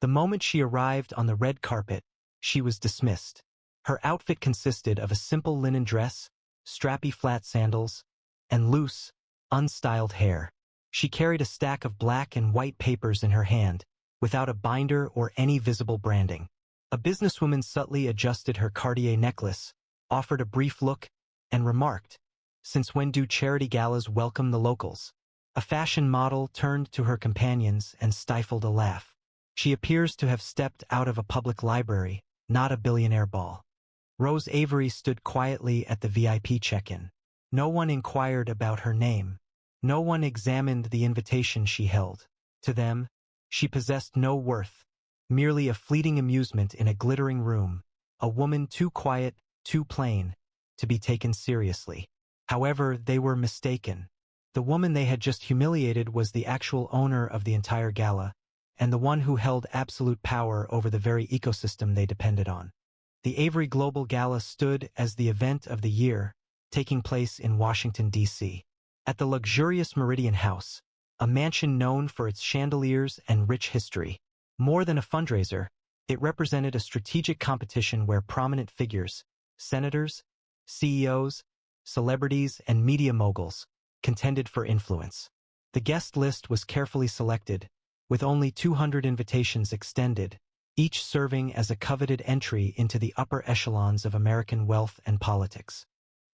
The moment she arrived on the red carpet, she was dismissed. Her outfit consisted of a simple linen dress, strappy flat sandals, and loose, unstyled hair. She carried a stack of black and white papers in her hand, without a binder or any visible branding. A businesswoman subtly adjusted her Cartier necklace, offered a brief look, and remarked, "Since when do charity galas welcome the locals?" A fashion model turned to her companions and stifled a laugh. She appears to have stepped out of a public library, not a billionaire ball. Rose Avery stood quietly at the VIP check-in. No one inquired about her name. No one examined the invitation she held. To them, she possessed no worth, merely a fleeting amusement in a glittering room, a woman too quiet, too plain, to be taken seriously. However, they were mistaken. The woman they had just humiliated was the actual owner of the entire gala, and the one who held absolute power over the very ecosystem they depended on. The Avery Global Gala stood as the event of the year, taking place in Washington, D.C. At the luxurious Meridian House, a mansion known for its chandeliers and rich history. More than a fundraiser, it represented a strategic competition where prominent figures, senators, CEOs, celebrities, and media moguls, contended for influence. The guest list was carefully selected, with only 200 invitations extended, each serving as a coveted entry into the upper echelons of American wealth and politics.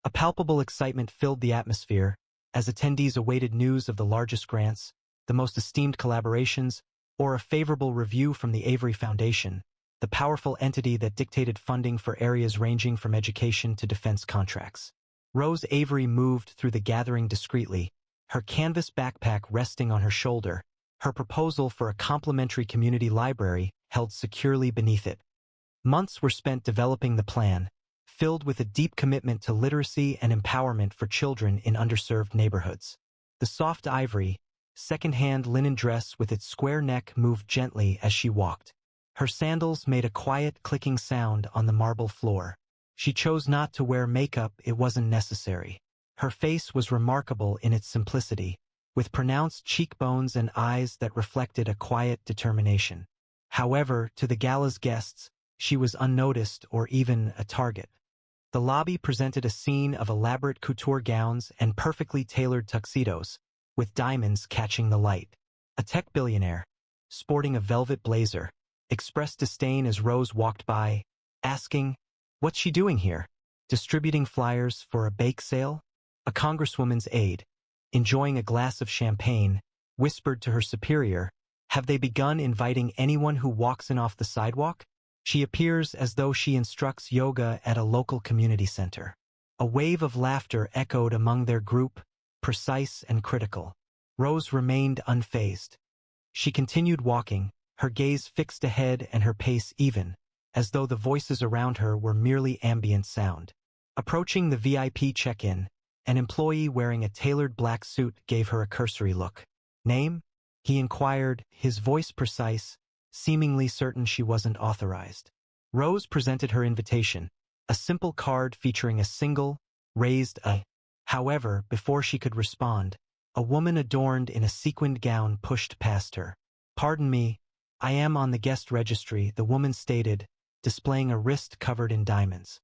A palpable excitement filled the atmosphere as attendees awaited news of the largest grants, the most esteemed collaborations, or a favorable review from the Avery Foundation, the powerful entity that dictated funding for areas ranging from education to defense contracts. Rose Avery moved through the gathering discreetly, her canvas backpack resting on her shoulder, her proposal for a complimentary community library held securely beneath it. Months were spent developing the plan, filled with a deep commitment to literacy and empowerment for children in underserved neighborhoods. The soft ivory, second-hand linen dress with its square neck moved gently as she walked. Her sandals made a quiet clicking sound on the marble floor. She chose not to wear makeup, it wasn't necessary. Her face was remarkable in its simplicity, with pronounced cheekbones and eyes that reflected a quiet determination. However, to the gala's guests, she was unnoticed or even a target. The lobby presented a scene of elaborate couture gowns and perfectly tailored tuxedos, with diamonds catching the light. A tech billionaire, sporting a velvet blazer, expressed disdain as Rose walked by, asking, "What's she doing here? Distributing flyers for a bake sale?" A congresswoman's aide, enjoying a glass of champagne, whispered to her superior, "Have they begun inviting anyone who walks in off the sidewalk?" She appears as though she instructs yoga at a local community center. A wave of laughter echoed among their group, precise and critical. Rose remained unfazed. She continued walking, her gaze fixed ahead and her pace even, as though the voices around her were merely ambient sound. Approaching the VIP check-in, an employee wearing a tailored black suit gave her a cursory look. "Name?" he inquired, his voice precise, seemingly certain she wasn't authorized. Rose presented her invitation, a simple card featuring a single, raised A. However, before she could respond, a woman adorned in a sequined gown pushed past her. "Pardon me, I am on the guest registry," the woman stated, displaying a wrist covered in diamonds.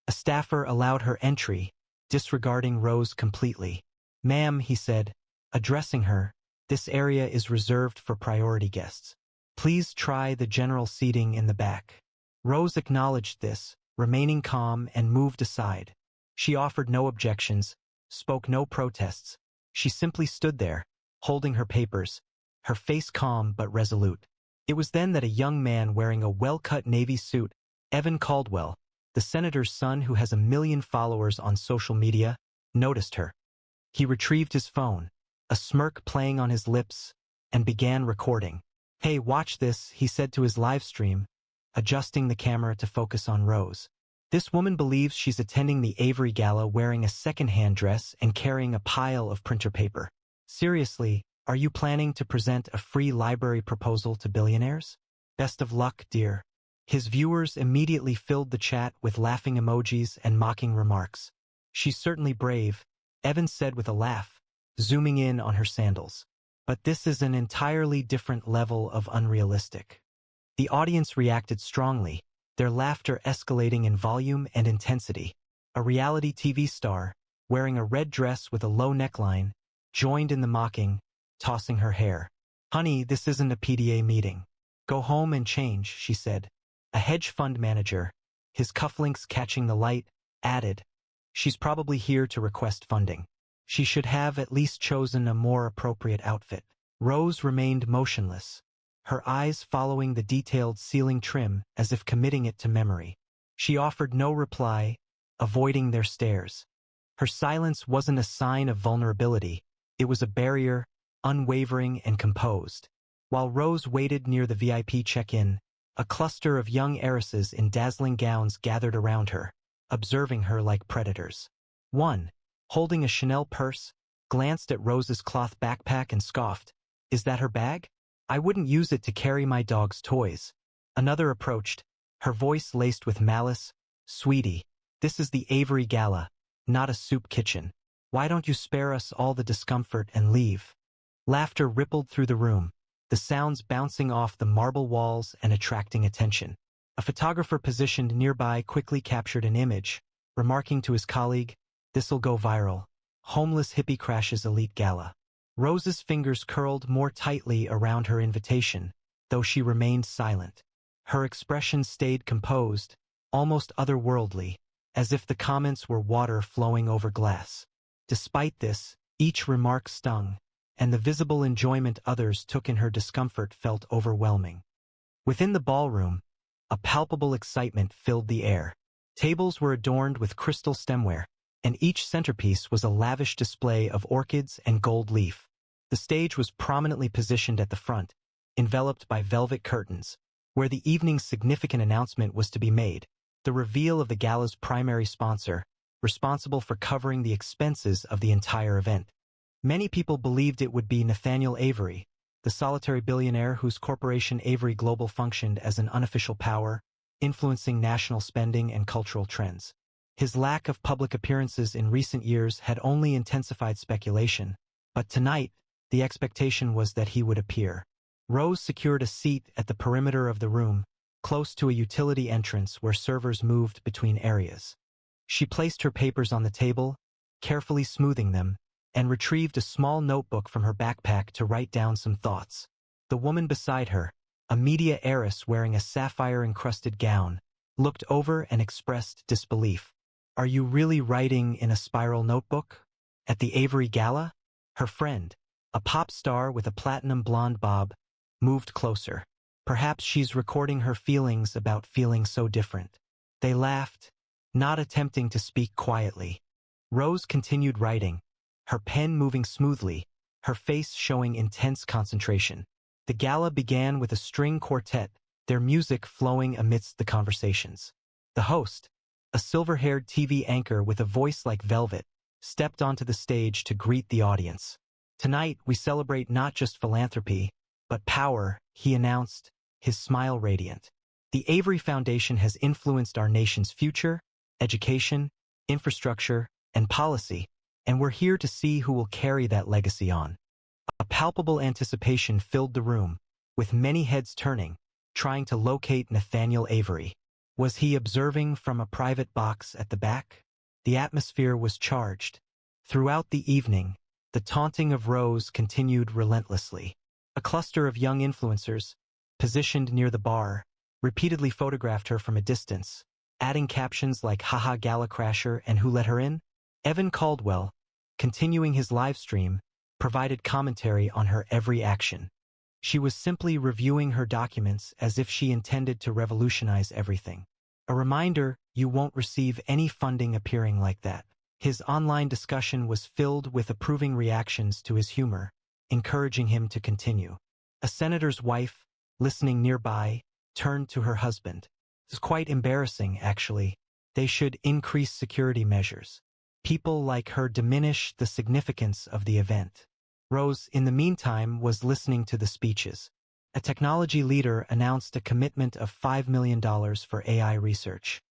A staffer allowed her entry, disregarding Rose completely. "Ma'am," he said, addressing her, "this area is reserved for priority guests. Please try the general seating in the back." Rose acknowledged this, remaining calm, and moved aside. She offered no objections, spoke no protests. She simply stood there, holding her papers, her face calm but resolute. It was then that a young man wearing a well-cut navy suit, Evan Caldwell, the senator's son who has 1 million followers on social media, noticed her. He retrieved his phone, a smirk playing on his lips, and began recording. "Hey, watch this," he said to his live stream, adjusting the camera to focus on Rose. "This woman believes she's attending the Avery Gala wearing a second-hand dress and carrying a pile of printer paper. Seriously, are you planning to present a free library proposal to billionaires? Best of luck, dear." His viewers immediately filled the chat with laughing emojis and mocking remarks. "She's certainly brave," Evan said with a laugh, zooming in on her sandals. "But this is an entirely different level of unrealistic. The audience reacted strongly, their laughter escalating in volume and intensity. A reality TV star, wearing a red dress with a low neckline, joined in the mocking, tossing her hair. "Honey, this isn't a PDA meeting. Go home and change," she said. A hedge fund manager, his cufflinks catching the light, added, "She's probably here to request funding. She should have at least chosen a more appropriate outfit." Rose remained motionless, her eyes following the detailed ceiling trim as if committing it to memory. She offered no reply, avoiding their stares. Her silence wasn't a sign of vulnerability, it was a barrier, unwavering and composed. While Rose waited near the VIP check-in, a cluster of young heiresses in dazzling gowns gathered around her, observing her like predators. One, holding a Chanel purse, glanced at Rose's cloth backpack and scoffed, "Is that her bag? I wouldn't use it to carry my dog's toys." Another approached, her voice laced with malice, "Sweetie, this is the Avery Gala, not a soup kitchen. Why don't you spare us all the discomfort and leave?" Laughter rippled through the room, the sounds bouncing off the marble walls and attracting attention. A photographer positioned nearby quickly captured an image, remarking to his colleague, "This'll go viral. Homeless hippie crashes elite gala." Rose's fingers curled more tightly around her invitation, though she remained silent. Her expression stayed composed, almost otherworldly, as if the comments were water flowing over glass. Despite this, each remark stung, and the visible enjoyment others took in her discomfort felt overwhelming. Within the ballroom, a palpable excitement filled the air. Tables were adorned with crystal stemware, and each centerpiece was a lavish display of orchids and gold leaf. The stage was prominently positioned at the front, enveloped by velvet curtains, where the evening's significant announcement was to be made, the reveal of the gala's primary sponsor, responsible for covering the expenses of the entire event. Many people believed it would be Nathaniel Avery, the solitary billionaire whose corporation Avery Global functioned as an unofficial power, influencing national spending and cultural trends. His lack of public appearances in recent years had only intensified speculation, but tonight, the expectation was that he would appear. Rose secured a seat at the perimeter of the room, close to a utility entrance where servers moved between areas. She placed her papers on the table, carefully smoothing them, and retrieved a small notebook from her backpack to write down some thoughts. The woman beside her, a media heiress wearing a sapphire-encrusted gown, looked over and expressed disbelief. "Are you really writing in a spiral notebook? At the Avery Gala?" Her friend, a pop star with a platinum blonde bob, moved closer. "Perhaps she's recording her feelings about feeling so different." They laughed, not attempting to speak quietly. Rose continued writing, her pen moving smoothly, her face showing intense concentration. The gala began with a string quartet, their music flowing amidst the conversations. The host, a silver-haired TV anchor with a voice like velvet, stepped onto the stage to greet the audience. "Tonight, we celebrate not just philanthropy, but power," he announced, his smile radiant. "The Avery Foundation has influenced our nation's future, education, infrastructure, and policy, and we're here to see who will carry that legacy on." A palpable anticipation filled the room, with many heads turning, trying to locate Nathaniel Avery. Was he observing from a private box at the back? The atmosphere was charged. Throughout the evening, the taunting of Rose continued relentlessly. A cluster of young influencers, positioned near the bar, repeatedly photographed her from a distance, adding captions like "Haha Gala Crasher" and "Who let her in?" Evan Caldwell, continuing his live stream, provided commentary on her every action. She was simply reviewing her documents as if she intended to revolutionize everything. A reminder, you won't receive any funding appearing like that. His online discussion was filled with approving reactions to his humor, encouraging him to continue. A senator's wife, listening nearby, turned to her husband. "It's quite embarrassing, actually. They should increase security measures." People like her diminish the significance of the event. Rose, in the meantime, was listening to the speeches. A technology leader announced a commitment of $5 million for AI research.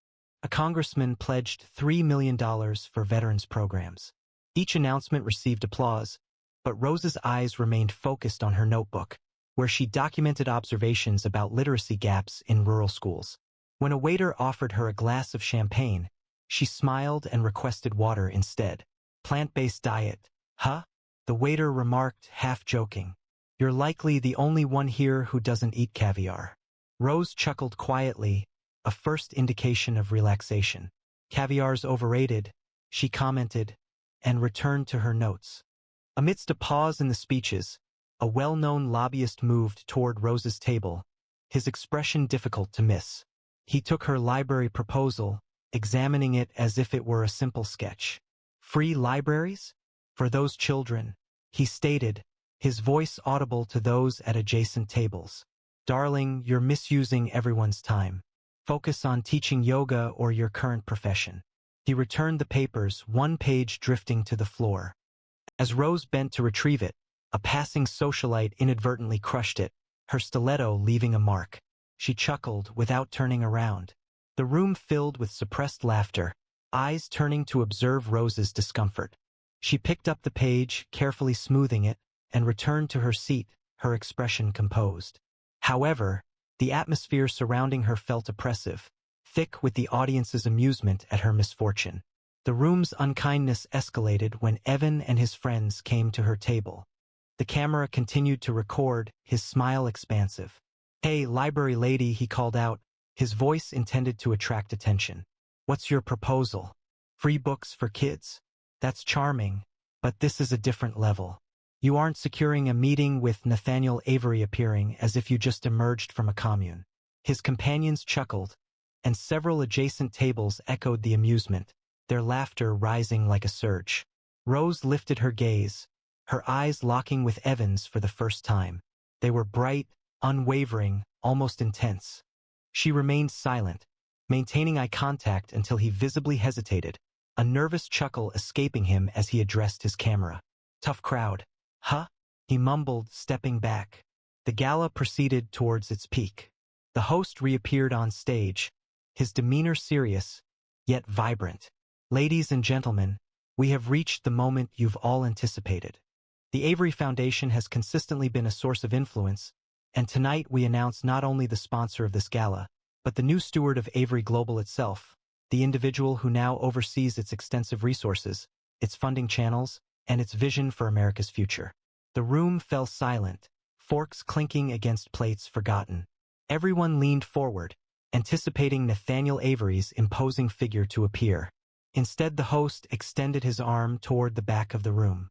A congressman pledged $3 million for veterans programs. Each announcement received applause, but Rose's eyes remained focused on her notebook. where she documented observations about literacy gaps in rural schools. When a waiter offered her a glass of champagne, she smiled and requested water instead. Plant-based diet, huh? The waiter remarked, half joking. You're likely the only one here who doesn't eat caviar. Rose chuckled quietly, a first indication of relaxation. Caviar's overrated, she commented, and returned to her notes. Amidst a pause in the speeches, a well-known lobbyist moved toward Rose's table, his expression difficult to miss. He took her library proposal, examining it as if it were a simple sketch. Free libraries? For those children, he stated, his voice audible to those at adjacent tables. Darling, you're misusing everyone's time. Focus on teaching yoga or your current profession. He returned the papers, one page drifting to the floor. As Rose bent to retrieve it, a passing socialite inadvertently crushed it, her stiletto leaving a mark. She chuckled without turning around. The room filled with suppressed laughter, eyes turning to observe Rose's discomfort. She picked up the page, carefully smoothing it, and returned to her seat, her expression composed. However, the atmosphere surrounding her felt oppressive, thick with the audience's amusement at her misfortune. The room's unkindness escalated when Evan and his friends came to her table. The camera continued to record, his smile expansive. Hey, library lady, he called out, his voice intended to attract attention. What's your proposal? Free books for kids? That's charming, but this is a different level. You aren't securing a meeting with Nathaniel Avery appearing as if you just emerged from a commune. His companions chuckled, and several adjacent tables echoed the amusement, their laughter rising like a surge. Rose lifted her gaze, her eyes locking with Evan's for the first time. They were bright, unwavering, almost intense. She remained silent, maintaining eye contact until he visibly hesitated, a nervous chuckle escaping him as he addressed his camera. Tough crowd. Huh? He mumbled, stepping back. The gala proceeded towards its peak. The host reappeared on stage, his demeanor serious, yet vibrant. Ladies and gentlemen, we have reached the moment you've all anticipated. The Avery Foundation has consistently been a source of influence, and tonight we announce not only the sponsor of this gala, but the new steward of Avery Global itself, the individual who now oversees its extensive resources, its funding channels, and its vision for America's future. The room fell silent, forks clinking against plates forgotten. Everyone leaned forward, anticipating Nathaniel Avery's imposing figure to appear. Instead, the host extended his arm toward the back of the room.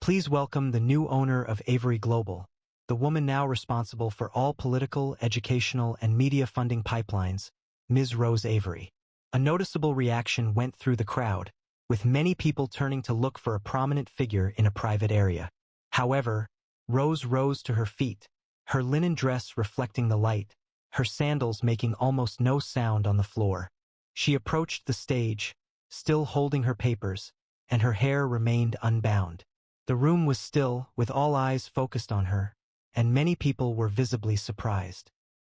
Please welcome the new owner of Avery Global, the woman now responsible for all political, educational, and media funding pipelines, Ms. Rose Avery. A noticeable reaction went through the crowd, with many people turning to look for a prominent figure in a private area. However, Rose rose to her feet, her linen dress reflecting the light, her sandals making almost no sound on the floor. She approached the stage, still holding her papers, and her hair remained unbound. The room was still, with all eyes focused on her, and many people were visibly surprised.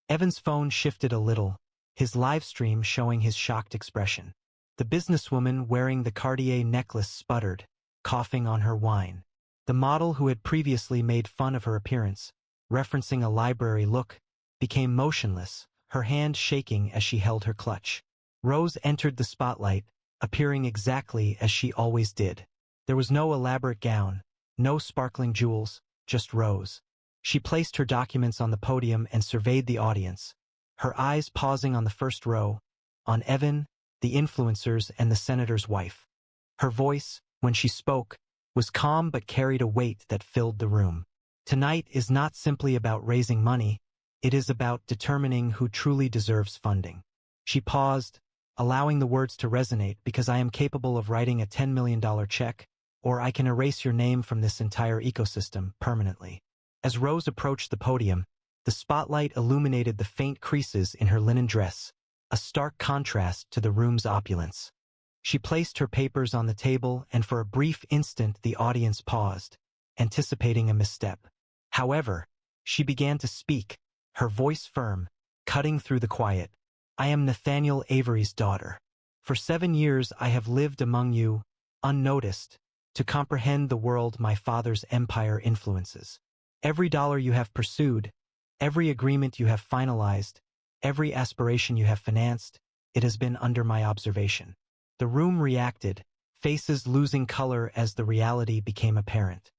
Evan's phone shifted a little, his live stream showing his shocked expression. The businesswoman wearing the Cartier necklace sputtered, coughing on her wine. The model who had previously made fun of her appearance, referencing a library look, became motionless, her hand shaking as she held her clutch. Rose entered the spotlight, appearing exactly as she always did. There was no elaborate gown, no sparkling jewels, just Rose. She placed her documents on the podium and surveyed the audience, her eyes pausing on the first row, on Evan, the influencers, and the senator's wife. Her voice, when she spoke, was calm but carried a weight that filled the room. Tonight is not simply about raising money, it is about determining who truly deserves funding. She paused, allowing the words to resonate, because I am capable of writing a $10 million check, or I can erase your name from this entire ecosystem permanently. As Rose approached the podium, the spotlight illuminated the faint creases in her linen dress, a stark contrast to the room's opulence. She placed her papers on the table, and for a brief instant the audience paused, anticipating a misstep. However, she began to speak, her voice firm, cutting through the quiet. I am Nathaniel Avery's daughter. For 7 years I have lived among you, unnoticed, to comprehend the world my father's empire influences. Every dollar you have pursued, every agreement you have finalized, every aspiration you have financed, it has been under my observation. The room reacted, faces losing color as the reality became apparent.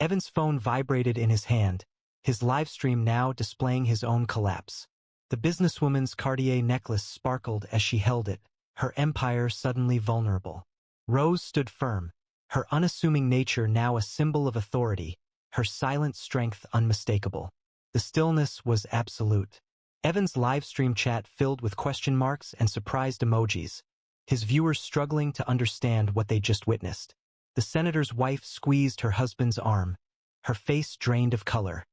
Evan's phone vibrated in his hand, his live stream now displaying his own collapse. The businesswoman's Cartier necklace sparkled as she held it, her empire suddenly vulnerable. Rose stood firm, her unassuming nature now a symbol of authority, her silent strength unmistakable. The stillness was absolute. Evan's live stream chat filled with question marks and surprised emojis, his viewers struggling to understand what they just witnessed. The senator's wife squeezed her husband's arm, her face drained of color.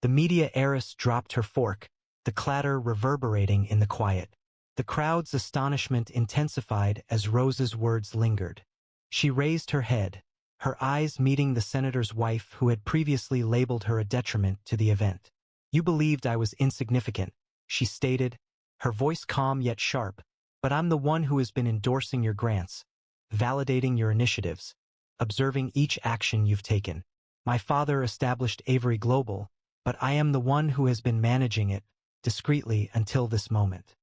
The media heiress dropped her fork, the clatter reverberating in the quiet. The crowd's astonishment intensified as Rose's words lingered. She raised her head, her eyes meeting the senator's wife who had previously labeled her a detriment to the event. "You believed I was insignificant," she stated, her voice calm yet sharp, "but I'm the one who has been endorsing your grants, validating your initiatives, observing each action you've taken. My father established Avery Global, but I am the one who has been managing it, discreetly until this moment."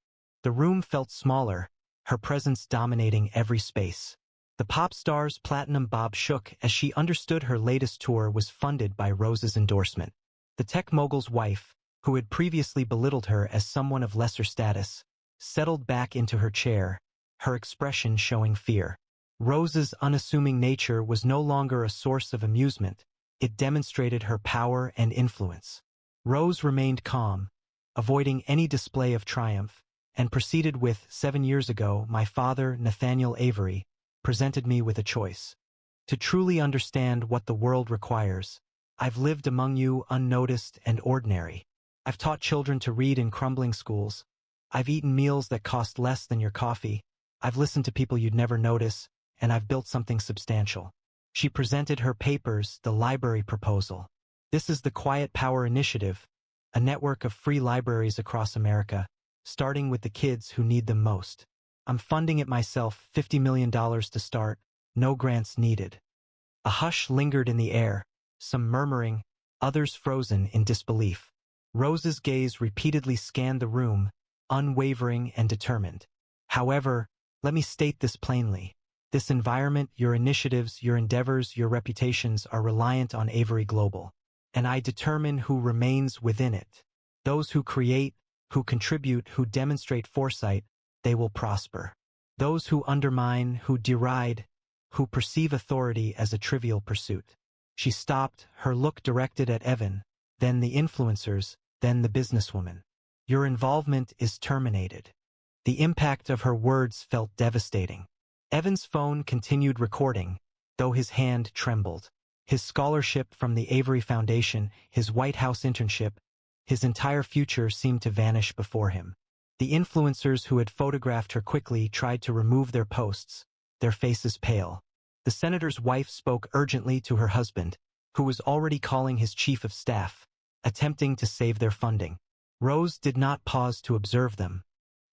The room felt smaller, her presence dominating every space. The pop star's platinum bob shook as she understood her latest tour was funded by Rose's endorsement. The tech mogul's wife, who had previously belittled her as someone of lesser status, settled back into her chair, her expression showing fear. Rose's unassuming nature was no longer a source of amusement, it demonstrated her power and influence. Rose remained calm, avoiding any display of triumph, and proceeded with, "7 years ago, my father, Nathaniel Avery, presented me with a choice. To truly understand what the world requires, I've lived among you unnoticed and ordinary. I've taught children to read in crumbling schools. I've eaten meals that cost less than your coffee. I've listened to people you'd never notice, and I've built something substantial." She presented her papers, the library proposal. "This is the Quiet Power Initiative, a network of free libraries across America, starting with the kids who need them most. I'm funding it myself, $50 million to start, no grants needed." A hush lingered in the air, some murmuring, others frozen in disbelief. Rose's gaze repeatedly scanned the room, unwavering and determined. "However, let me state this plainly. This environment, your initiatives, your endeavors, your reputations are reliant on Avery Global, and I determine who remains within it. Those who create, who contribute, who demonstrate foresight, they will prosper. Those who undermine, who deride, who perceive authority as a trivial pursuit." She stopped, her look directed at Evan, then the influencers, then the businesswoman. "Your involvement is terminated." The impact of her words felt devastating. Evan's phone continued recording, though his hand trembled. His scholarship from the Avery Foundation, his White House internship, his entire future seemed to vanish before him. The influencers who had photographed her quickly tried to remove their posts, their faces pale. The senator's wife spoke urgently to her husband, who was already calling his chief of staff, attempting to save their funding. Rose did not pause to observe them.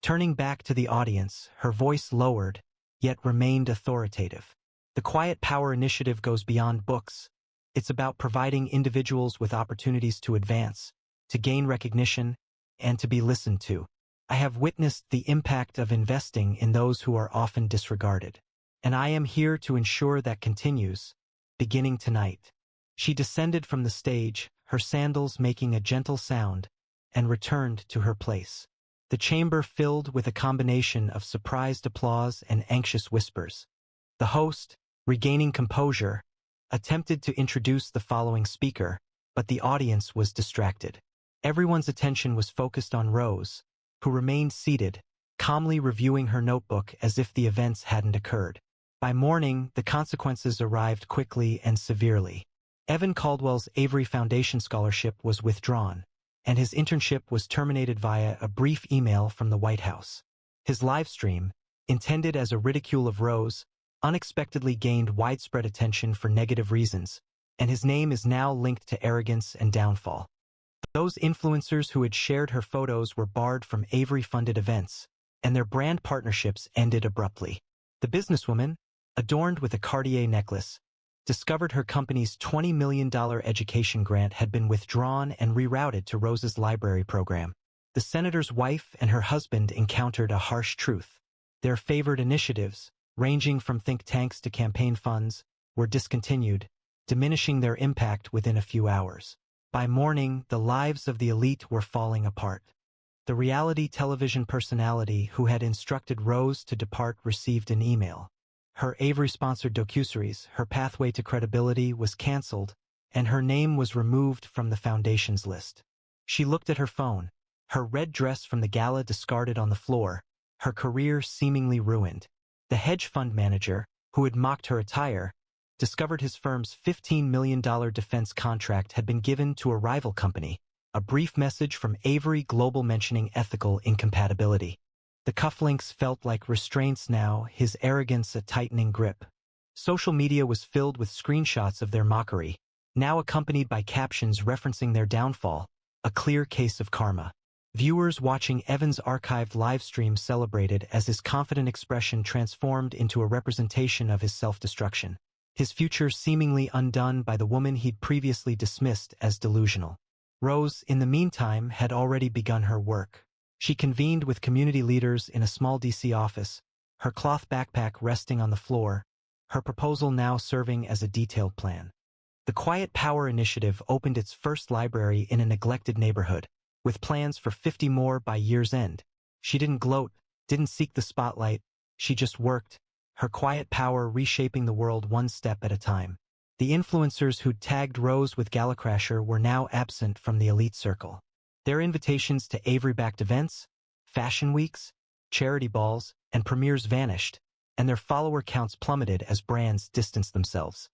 Turning back to the audience, her voice lowered, yet remained authoritative. "The Quiet Power Initiative goes beyond books. It's about providing individuals with opportunities to advance, to gain recognition, and to be listened to. I have witnessed the impact of investing in those who are often disregarded, and I am here to ensure that continues, beginning tonight." She descended from the stage, her sandals making a gentle sound, and returned to her place. The chamber filled with a combination of surprised applause and anxious whispers. The host, regaining composure, attempted to introduce the following speaker, but the audience was distracted. Everyone's attention was focused on Rose, who remained seated, calmly reviewing her notebook as if the events hadn't occurred. By morning, the consequences arrived quickly and severely. Evan Caldwell's Avery Foundation scholarship was withdrawn, and his internship was terminated via a brief email from the White House. His live stream, intended as a ridicule of Rose, unexpectedly gained widespread attention for negative reasons, and his name is now linked to arrogance and downfall. Those influencers who had shared her photos were barred from Avery-funded events, and their brand partnerships ended abruptly. The businesswoman, adorned with a Cartier necklace, discovered her company's $20 million education grant had been withdrawn and rerouted to Rose's library program. The senator's wife and her husband encountered a harsh truth. Their favored initiatives, ranging from think tanks to campaign funds, were discontinued, diminishing their impact within a few hours. By morning, the lives of the elite were falling apart. The reality television personality who had instructed Rose to depart received an email. Her Avery-sponsored docuseries, Her Pathway to Credibility, was cancelled, and her name was removed from the foundation's list. She looked at her phone, her red dress from the gala discarded on the floor, her career seemingly ruined. The hedge fund manager, who had mocked her attire, discovered his firm's $15 million defense contract had been given to a rival company, a brief message from Avery Global mentioning ethical incompatibility. The cufflinks felt like restraints now, his arrogance a tightening grip. Social media was filled with screenshots of their mockery, now accompanied by captions referencing their downfall, a clear case of karma. Viewers watching Evan's archived livestream celebrated as his confident expression transformed into a representation of his self-destruction, his future seemingly undone by the woman he'd previously dismissed as delusional. Rose, in the meantime, had already begun her work. She convened with community leaders in a small D.C. office, her cloth backpack resting on the floor, her proposal now serving as a detailed plan. The Quiet Power Initiative opened its first library in a neglected neighborhood, with plans for 50 more by year's end. She didn't gloat, didn't seek the spotlight, she just worked, her quiet power reshaping the world one step at a time. The influencers who'd tagged Rose with Galacrasher were now absent from the elite circle. Their invitations to Avery-backed events, fashion weeks, charity balls, and premieres vanished, and their follower counts plummeted as brands distanced themselves.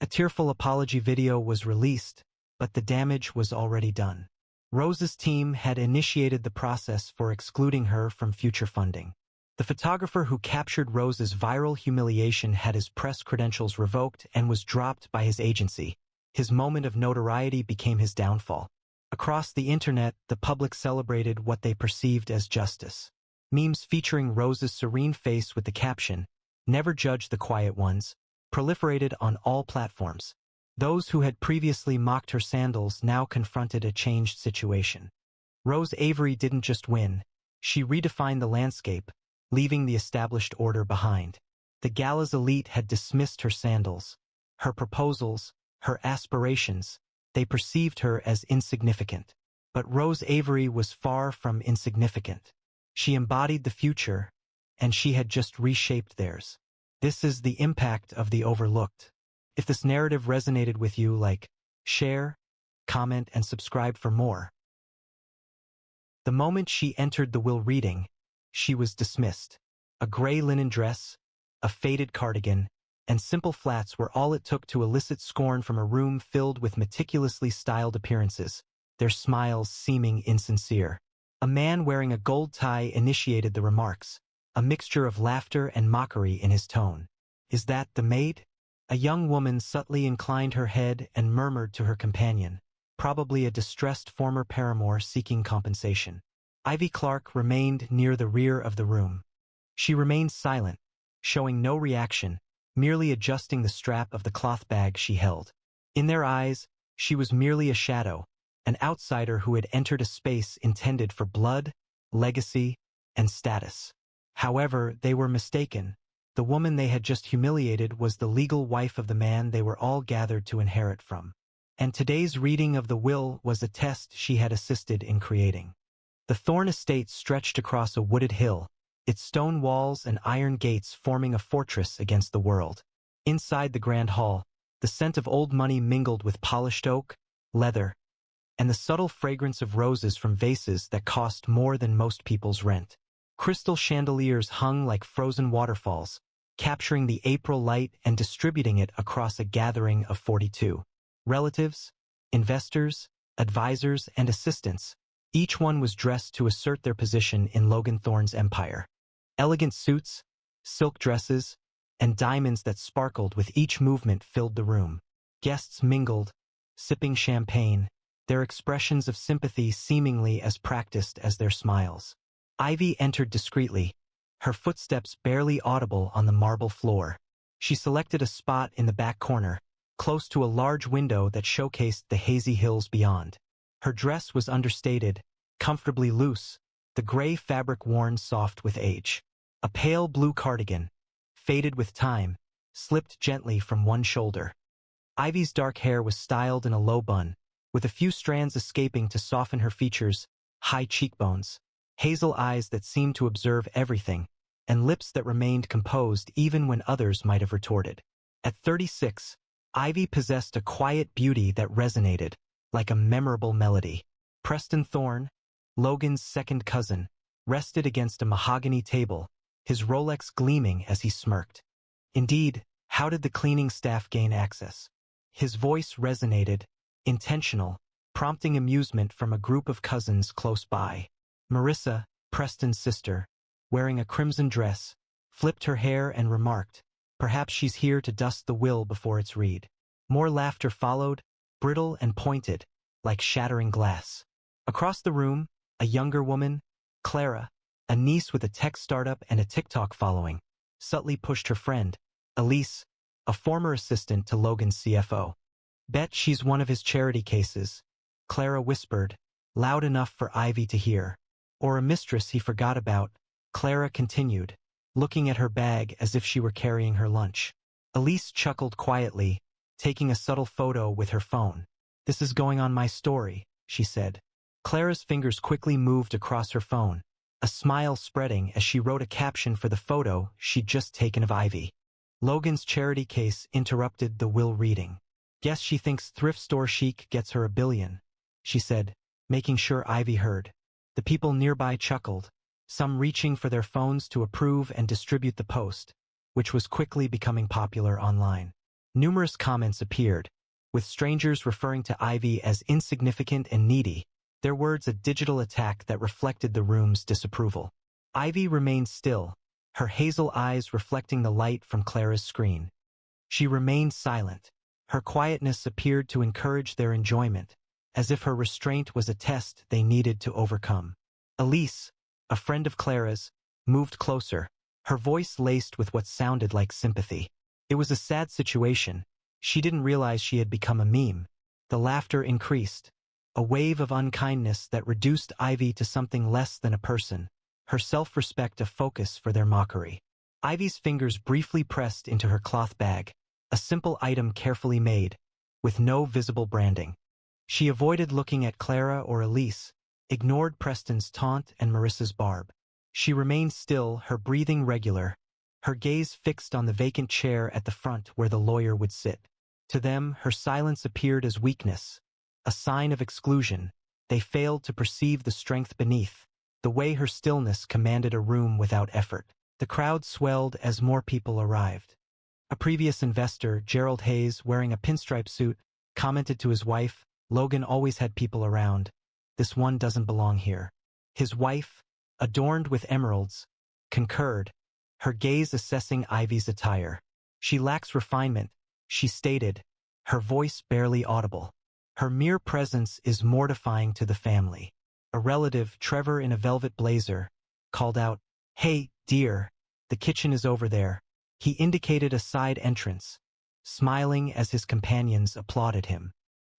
A tearful apology video was released, but the damage was already done. Rose's team had initiated the process for excluding her from future funding. The photographer who captured Rose's viral humiliation had his press credentials revoked and was dropped by his agency. His moment of notoriety became his downfall. Across the internet, the public celebrated what they perceived as justice. Memes featuring Rose's serene face with the caption, "Never judge the quiet ones," proliferated on all platforms. Those who had previously mocked her sandals now confronted a changed situation. Rose Avery didn't just win, she redefined the landscape, leaving the established order behind. The gala's elite had dismissed her sandals, her proposals, her aspirations. They perceived her as insignificant. But Rose Avery was far from insignificant. She embodied the future, and she had just reshaped theirs. This is the impact of the overlooked. If this narrative resonated with you, share, comment, and subscribe for more. The moment she entered the will reading, she was dismissed. A gray linen dress, a faded cardigan, and simple flats were all it took to elicit scorn from a room filled with meticulously styled appearances, their smiles seeming insincere. A man wearing a gold tie initiated the remarks, a mixture of laughter and mockery in his tone. "Is that the maid?" A young woman subtly inclined her head and murmured to her companion, probably a distressed former paramour seeking compensation. Ivy Clark remained near the rear of the room. She remained silent, showing no reaction, merely adjusting the strap of the cloth bag she held. In their eyes, she was merely a shadow, an outsider who had entered a space intended for blood, legacy, and status. However, they were mistaken. The woman they had just humiliated was the legal wife of the man they were all gathered to inherit from. And today's reading of the will was a test she had assisted in creating. The Thorne estate stretched across a wooded hill, its stone walls and iron gates forming a fortress against the world. Inside the grand hall, the scent of old money mingled with polished oak, leather, and the subtle fragrance of roses from vases that cost more than most people's rent. Crystal chandeliers hung like frozen waterfalls, capturing the April light and distributing it across a gathering of 42. Relatives, investors, advisors, and assistants. Each one was dressed to assert their position in Logan Thorne's empire. Elegant suits, silk dresses, and diamonds that sparkled with each movement filled the room. Guests mingled, sipping champagne, their expressions of sympathy seemingly as practiced as their smiles. Ivy entered discreetly, her footsteps barely audible on the marble floor. She selected a spot in the back corner, close to a large window that showcased the hazy hills beyond. Her dress was understated, comfortably loose, the gray fabric worn soft with age. A pale blue cardigan, faded with time, slipped gently from one shoulder. Ivy's dark hair was styled in a low bun, with a few strands escaping to soften her features, high cheekbones, hazel eyes that seemed to observe everything, and lips that remained composed even when others might have retorted. At 36, Ivy possessed a quiet beauty that resonated, like a memorable melody. Preston Thorne, Logan's second cousin, rested against a mahogany table, his Rolex gleaming as he smirked. Indeed, how did the cleaning staff gain access? His voice resonated, intentional, prompting amusement from a group of cousins close by. Marissa, Preston's sister, wearing a crimson dress, flipped her hair and remarked, "Perhaps she's here to dust the will before it's read." More laughter followed, brittle and pointed, like shattering glass. Across the room, a younger woman, Clara, a niece with a tech startup and a TikTok following, subtly pushed her friend, Elise, a former assistant to Logan's CFO. "Bet she's one of his charity cases," Clara whispered, loud enough for Ivy to hear. "Or a mistress he forgot about," Clara continued, looking at her bag as if she were carrying her lunch. Elise chuckled quietly, taking a subtle photo with her phone. "This is going on my story," she said. Clara's fingers quickly moved across her phone, a smile spreading as she wrote a caption for the photo she'd just taken of Ivy. Logan's charity case interrupted the will reading. "Guess she thinks thrift store chic gets her $1 billion, she said, making sure Ivy heard. The people nearby chuckled, some reaching for their phones to approve and distribute the post, which was quickly becoming popular online. Numerous comments appeared, with strangers referring to Ivy as insignificant and needy, their words a digital attack that reflected the room's disapproval. Ivy remained still, her hazel eyes reflecting the light from Clara's screen. She remained silent. Her quietness appeared to encourage their enjoyment, as if her restraint was a test they needed to overcome. Elise, a friend of Clara's, moved closer, her voice laced with what sounded like sympathy. It was a sad situation. She didn't realize she had become a meme. The laughter increased, a wave of unkindness that reduced Ivy to something less than a person, her self-respect a focus for their mockery. Ivy's fingers briefly pressed into her cloth bag, a simple item carefully made, with no visible branding. She avoided looking at Clara or Elise, ignored Preston's taunt and Marissa's barb. She remained still, her breathing regular, her gaze fixed on the vacant chair at the front where the lawyer would sit. To them, her silence appeared as weakness, a sign of exclusion. They failed to perceive the strength beneath, the way her stillness commanded a room without effort. The crowd swelled as more people arrived. A previous investor, Gerald Hayes, wearing a pinstripe suit, commented to his wife, "Logan always had people around. This one doesn't belong here." His wife, adorned with emeralds, concurred, her gaze assessing Ivy's attire. "She lacks refinement," she stated, her voice barely audible. "Her mere presence is mortifying to the family." A relative, Trevor in a velvet blazer, called out, "Hey, dear, the kitchen is over there." He indicated a side entrance, smiling as his companions applauded him.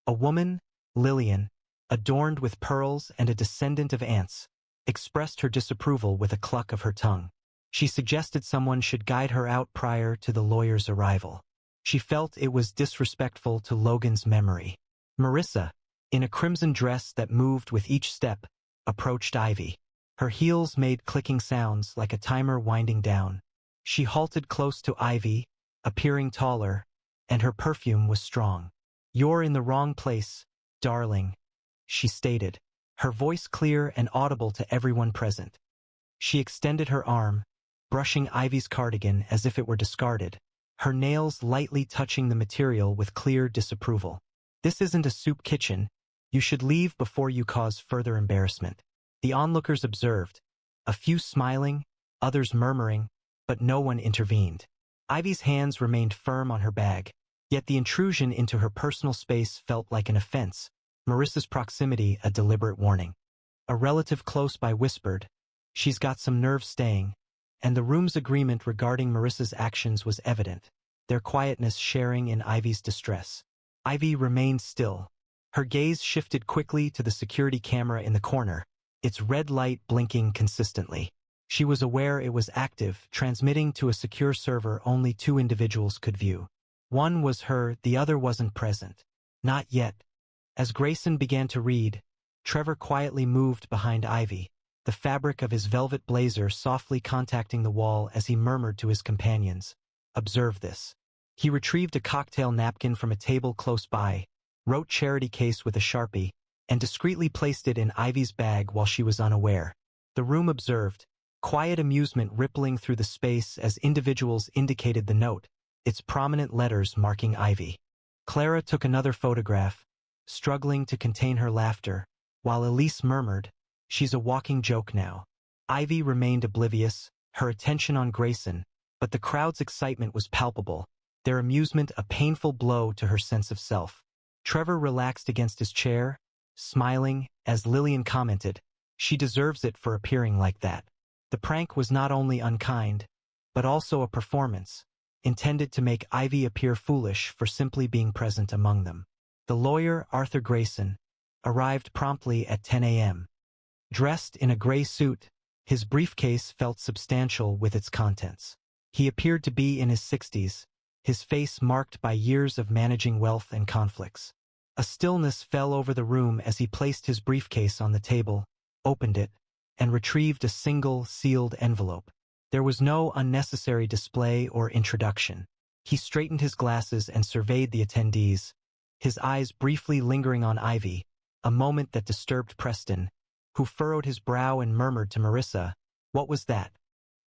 A woman, Lillian, adorned with pearls and a descendant of ants, expressed her disapproval with a cluck of her tongue. She suggested someone should guide her out prior to the lawyer's arrival. She felt it was disrespectful to Logan's memory. Marissa, in a crimson dress that moved with each step, approached Ivy. Her heels made clicking sounds like a timer winding down. She halted close to Ivy, appearing taller, and her perfume was strong. "You're in the wrong place, darling," she stated, her voice clear and audible to everyone present. She extended her arm, brushing Ivy's cardigan as if it were discarded, her nails lightly touching the material with clear disapproval. "This isn't a soup kitchen. You should leave before you cause further embarrassment." The onlookers observed, a few smiling, others murmuring, but no one intervened. Ivy's hands remained firm on her bag, yet the intrusion into her personal space felt like an offense, Marissa's proximity a deliberate warning. A relative close by whispered, "She's got some nerve staying," and the room's agreement regarding Marissa's actions was evident. their quietness sharing in Ivy's distress. Ivy remained still. Her gaze shifted quickly to the security camera in the corner, its red light blinking consistently. She was aware it was active, transmitting to a secure server only two individuals could view. One was her, the other wasn't present. Not yet. As Grayson began to read, Trevor quietly moved behind Ivy, the fabric of his velvet blazer softly contacting the wall as he murmured to his companions, "Observe this." He retrieved a cocktail napkin from a table close by, wrote charity case with a Sharpie, and discreetly placed it in Ivy's bag while she was unaware. The room observed, quiet amusement rippling through the space as individuals indicated the note, its prominent letters marking Ivy. Clara took another photograph, struggling to contain her laughter, while Elise murmured, "She's a walking joke now." Ivy remained oblivious, her attention on Grayson, but the crowd's excitement was palpable, their amusement a painful blow to her sense of self. Trevor relaxed against his chair, smiling, as Lillian commented, "She deserves it for appearing like that." The prank was not only unkind, but also a performance, intended to make Ivy appear foolish for simply being present among them. The lawyer, Arthur Grayson, arrived promptly at 10 a.m. Dressed in a gray suit, his briefcase felt substantial with its contents. He appeared to be in his 60s, his face marked by years of managing wealth and conflicts. A stillness fell over the room as he placed his briefcase on the table, opened it, and retrieved a single, sealed envelope. There was no unnecessary display or introduction. He straightened his glasses and surveyed the attendees, his eyes briefly lingering on Ivy, a moment that disturbed Preston, who furrowed his brow and murmured to Marissa, "What was that?"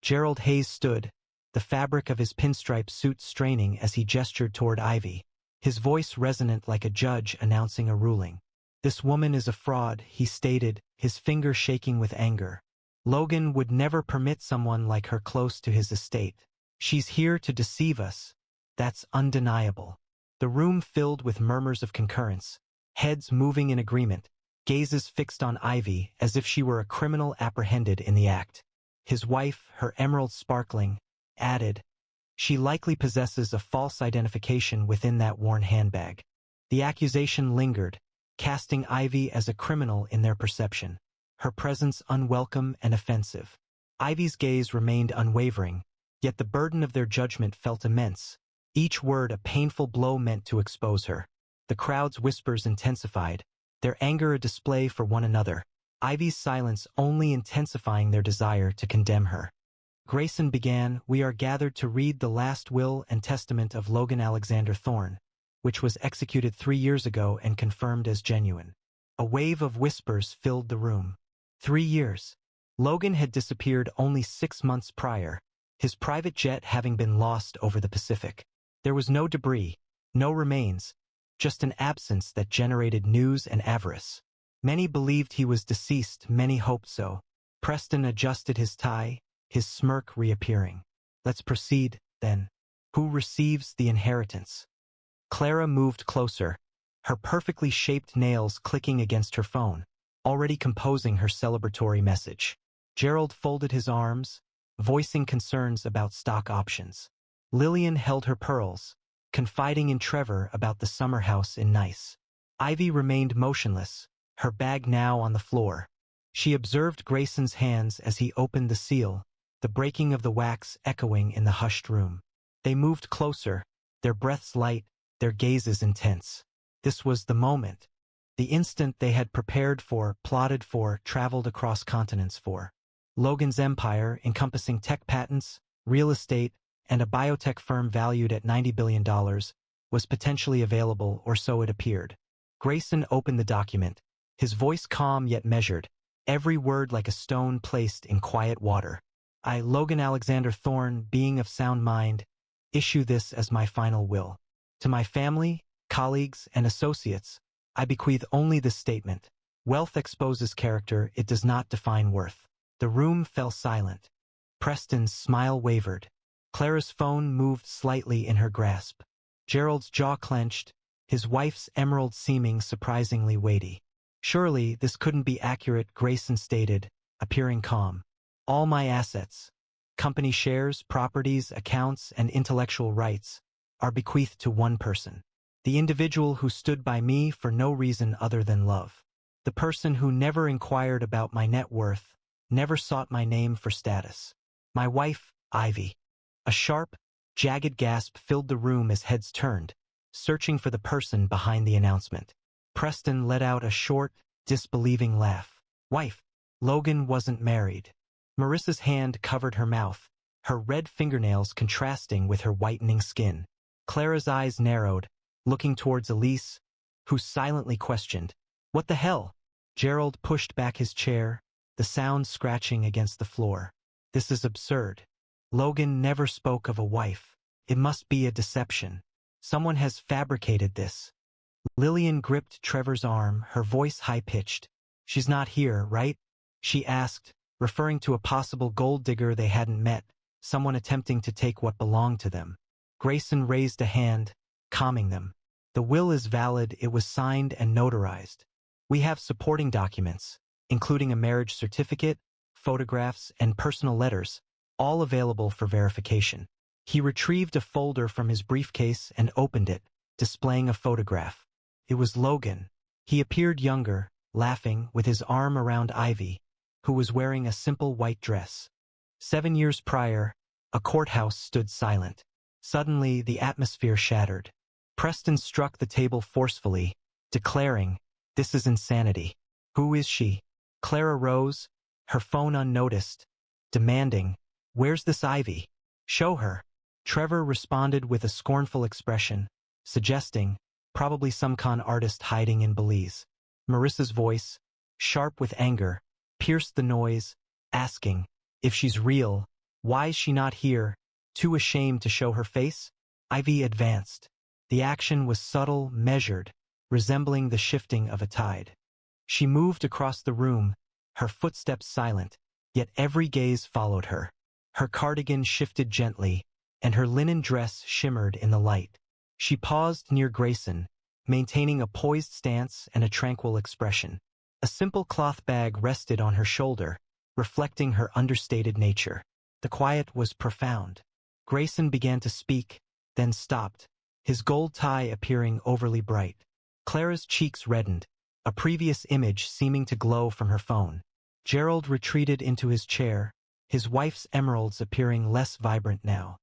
Gerald Hayes stood, the fabric of his pinstripe suit straining as he gestured toward Ivy, his voice resonant like a judge announcing a ruling. "This woman is a fraud," he stated, his finger shaking with anger. "Logan would never permit someone like her close to his estate. She's here to deceive us. That's undeniable." The room filled with murmurs of concurrence, heads moving in agreement, gazes fixed on Ivy as if she were a criminal apprehended in the act. His wife, her emerald sparkling, added, "She likely possesses a false identification within that worn handbag." The accusation lingered, casting Ivy as a criminal in their perception, her presence unwelcome and offensive. Ivy's gaze remained unwavering, yet the burden of their judgment felt immense, each word a painful blow meant to expose her. The crowd's whispers intensified, their anger a display for one another, Ivy's silence only intensifying their desire to condemn her. Grayson began, "We are gathered to read the last will and testament of Logan Alexander Thorne, which was executed 3 years ago and confirmed as genuine." A wave of whispers filled the room. 3 years. Logan had disappeared only 6 months prior, his private jet having been lost over the Pacific. There was no debris, no remains, just an absence that generated news and avarice. Many believed he was deceased, many hoped so. Preston adjusted his tie, his smirk reappearing. "Let's proceed, then. Who receives the inheritance?" Clara moved closer, her perfectly shaped nails clicking against her phone, already composing her celebratory message. Gerald folded his arms, voicing concerns about stock options. Lillian held her pearls, confiding in Trevor about the summer house in Nice. Ivy remained motionless, her bag now on the floor. She observed Grayson's hands as he opened the seal, the breaking of the wax echoing in the hushed room. They moved closer, their breaths light, their gazes intense. This was the moment. The instant they had prepared for, plotted for, traveled across continents for. Logan's empire, encompassing tech patents, real estate, and a biotech firm valued at $90 billion, was potentially available, or so it appeared. Grayson opened the document, his voice calm yet measured, every word like a stone placed in quiet water. "I, Logan Alexander Thorne, being of sound mind, issue this as my final will. To my family, colleagues, and associates, I bequeath only this statement. Wealth exposes character, it does not define worth." The room fell silent. Preston's smile wavered. Clara's phone moved slightly in her grasp. Gerald's jaw clenched, his wife's emerald seeming surprisingly weighty. "Surely this couldn't be accurate," Grayson stated, appearing calm. "All my assets, company shares, properties, accounts, and intellectual rights, are bequeathed to one person. The individual who stood by me for no reason other than love. The person who never inquired about my net worth, never sought my name for status. My wife, Ivy. A sharp, jagged gasp filled the room as heads turned, searching for the person behind the announcement. Preston let out a short, disbelieving laugh. Wife. Logan wasn't married. Marissa's hand covered her mouth, her red fingernails contrasting with her whitening skin. Clara's eyes narrowed, looking towards Elise, who silently questioned, "What the hell?" Gerald pushed back his chair, the sound scratching against the floor. "This is absurd. Logan never spoke of a wife. It must be a deception. Someone has fabricated this." Lillian gripped Trevor's arm, her voice high-pitched. "She's not here, right?" she asked, referring to a possible gold digger they hadn't met, someone attempting to take what belonged to them. Grayson raised a hand, calming them. "The will is valid. It was signed and notarized. We have supporting documents, including a marriage certificate, photographs, and personal letters, all available for verification." He retrieved a folder from his briefcase and opened it, displaying a photograph. It was Logan. He appeared younger, laughing, with his arm around Ivy, who was wearing a simple white dress. 7 years prior, a courthouse stood silent. Suddenly, the atmosphere shattered. Preston struck the table forcefully, declaring, "This is insanity. Who is she?" Clara rose, her phone unnoticed, demanding, "Where's this Ivy? Show her." Trevor responded with a scornful expression, suggesting, "Probably some con artist hiding in Belize." Marissa's voice, sharp with anger, pierced the noise, asking, "If she's real, why is she not here? Too ashamed to show her face?" Ivy advanced. The action was subtle, measured, resembling the shifting of a tide. She moved across the room, her footsteps silent, yet every gaze followed her. Her cardigan shifted gently, and her linen dress shimmered in the light. She paused near Grayson, maintaining a poised stance and a tranquil expression. A simple cloth bag rested on her shoulder, reflecting her understated nature. The quiet was profound. Grayson began to speak, then stopped, his gold tie appearing overly bright. Clara's cheeks reddened, a previous image seeming to glow from her phone. Gerald retreated into his chair, his wife's emeralds appearing less vibrant now.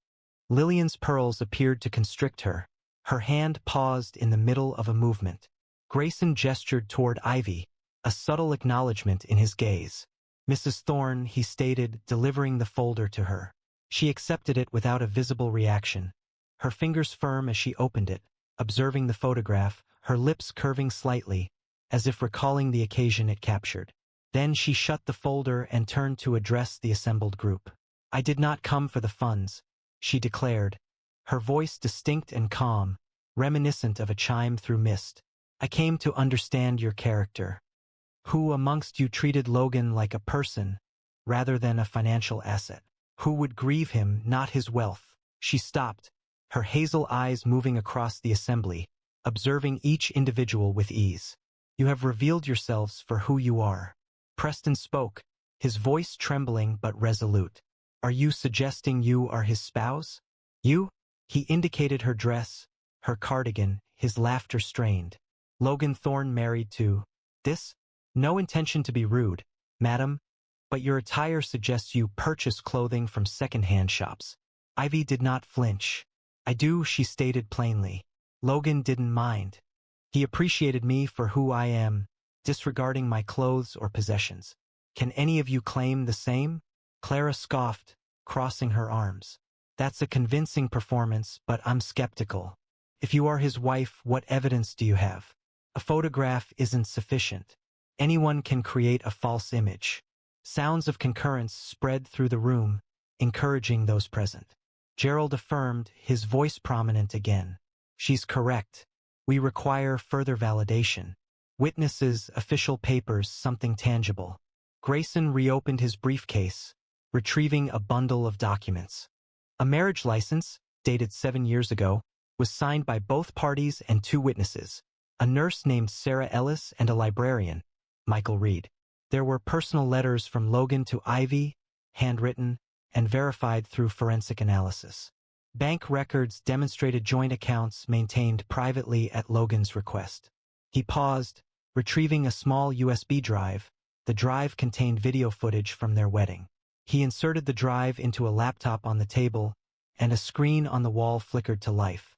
Lillian's pearls appeared to constrict her. Her hand paused in the middle of a movement. Grayson gestured toward Ivy, a subtle acknowledgement in his gaze. "Mrs. Thorne," he stated, delivering the folder to her. She accepted it without a visible reaction, her fingers firm as she opened it, observing the photograph, her lips curving slightly, as if recalling the occasion it captured. Then she shut the folder and turned to address the assembled group. "I did not come for the funds," she declared, her voice distinct and calm, reminiscent of a chime through mist. "I came to understand your character. Who amongst you treated Logan like a person, rather than a financial asset? Who would grieve him, not his wealth?" She stopped, her hazel eyes moving across the assembly, observing each individual with ease. "You have revealed yourselves for who you are." Preston spoke, his voice trembling but resolute. "Are you suggesting you are his spouse? You?" He indicated her dress, her cardigan, his laughter strained. "Logan Thorne married to this? No intention to be rude, madam, but your attire suggests you purchase clothing from second-hand shops." Ivy did not flinch. "I do," she stated plainly. "Logan didn't mind. He appreciated me for who I am, disregarding my clothes or possessions. Can any of you claim the same?" Clara scoffed, crossing her arms. "That's a convincing performance, but I'm skeptical. If you are his wife, what evidence do you have? A photograph isn't sufficient. Anyone can create a false image." Sounds of concurrence spread through the room, encouraging those present. Gerald affirmed, his voice prominent again. "She's correct. We require further validation. Witnesses, official papers, something tangible." Grayson reopened his briefcase, retrieving a bundle of documents. A marriage license, dated 7 years ago, was signed by both parties and 2 witnesses, a nurse named Sarah Ellis and a librarian, Michael Reed. There were personal letters from Logan to Ivy, handwritten, and verified through forensic analysis. Bank records demonstrated joint accounts maintained privately at Logan's request. He paused, retrieving a small USB drive. The drive contained video footage from their wedding. He inserted the drive into a laptop on the table, and a screen on the wall flickered to life.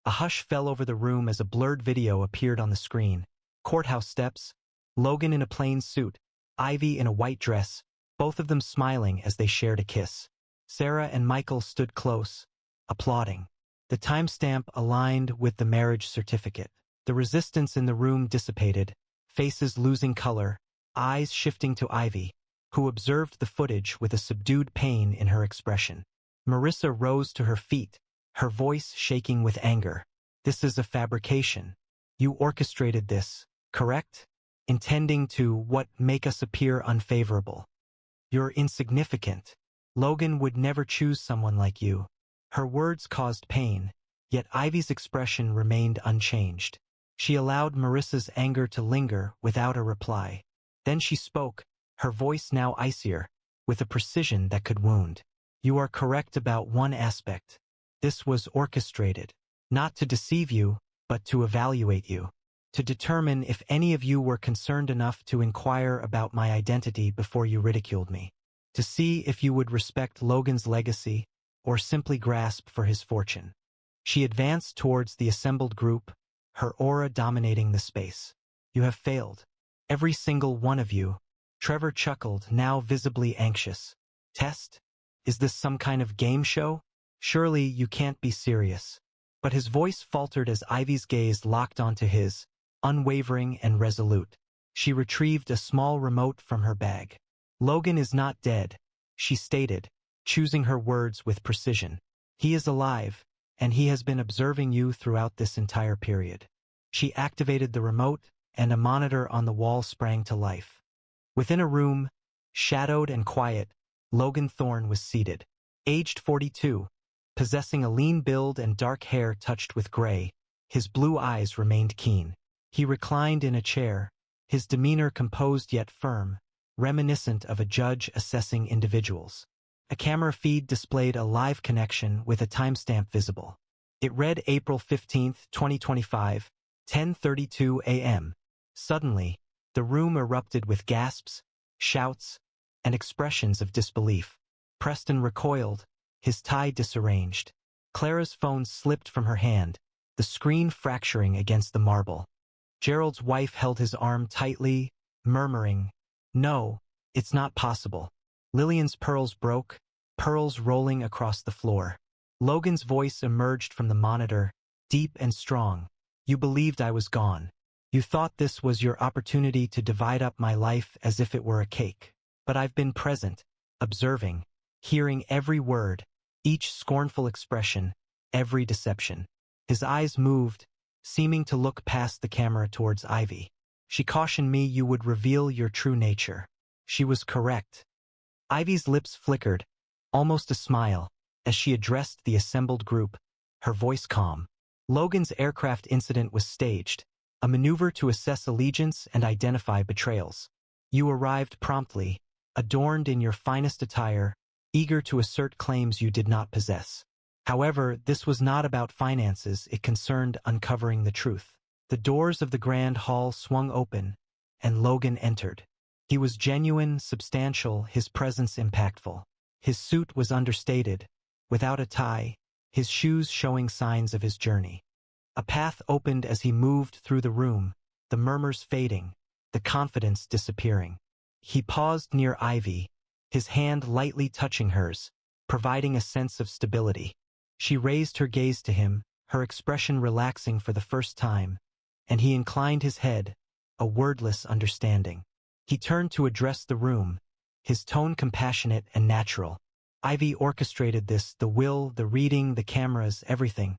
A hush fell over the room as a blurred video appeared on the screen. Courthouse steps, Logan in a plain suit, Ivy in a white dress, both of them smiling as they shared a kiss. Sarah and Michael stood close, applauding. The timestamp aligned with the marriage certificate. The resistance in the room dissipated, faces losing color, eyes shifting to Ivy, who observed the footage with a subdued pain in her expression. Marissa rose to her feet, her voice shaking with anger. This is a fabrication. You orchestrated this, correct? Intending to, what, make us appear unfavorable. You're insignificant. Logan would never choose someone like you. Her words caused pain, yet Ivy's expression remained unchanged. She allowed Marissa's anger to linger without a reply. Then she spoke, her voice now icier, with a precision that could wound. You are correct about one aspect. This was orchestrated, not to deceive you, but to evaluate you, to determine if any of you were concerned enough to inquire about my identity before you ridiculed me, to see if you would respect Logan's legacy or simply grasp for his fortune. She advanced towards the assembled group, her aura dominating the space. You have failed. Every single one of you. Trevor chuckled, now visibly anxious. Test? Is this some kind of game show? Surely you can't be serious. But his voice faltered as Ivy's gaze locked onto his, unwavering and resolute. She retrieved a small remote from her bag. Logan is not dead, she stated, choosing her words with precision. He is alive, and he has been observing you throughout this entire period. She activated the remote, and a monitor on the wall sprang to life. Within a room, shadowed and quiet, Logan Thorne was seated. Aged 42, possessing a lean build and dark hair touched with gray, his blue eyes remained keen. He reclined in a chair, his demeanor composed yet firm, reminiscent of a judge assessing individuals. A camera feed displayed a live connection with a timestamp visible. It read April 15, 2025, 10:32 a.m. Suddenly, the room erupted with gasps, shouts, and expressions of disbelief. Preston recoiled, his tie disarranged. Clara's phone slipped from her hand, the screen fracturing against the marble. Gerald's wife held his arm tightly, murmuring, "No, it's not possible." Lillian's pearls broke, pearls rolling across the floor. Logan's voice emerged from the monitor, deep and strong. You believed I was gone. You thought this was your opportunity to divide up my life as if it were a cake. But I've been present, observing, hearing every word, each scornful expression, every deception. His eyes moved, seeming to look past the camera towards Ivy. She cautioned me you would reveal your true nature. She was correct. Ivy's lips flickered, almost a smile, as she addressed the assembled group, her voice calm. Logan's aircraft incident was staged, a maneuver to assess allegiance and identify betrayals. You arrived promptly, adorned in your finest attire, eager to assert claims you did not possess. However, this was not about finances, it concerned uncovering the truth. The doors of the grand hall swung open, and Logan entered. He was genuine, substantial, his presence impactful. His suit was understated, without a tie, his shoes showing signs of his journey. A path opened as he moved through the room, the murmurs fading, the confidence disappearing. He paused near Ivy, his hand lightly touching hers, providing a sense of stability. She raised her gaze to him, her expression relaxing for the first time, and he inclined his head, a wordless understanding. He turned to address the room, his tone compassionate and natural. Ivy orchestrated this, the will, the reading, the cameras, everything.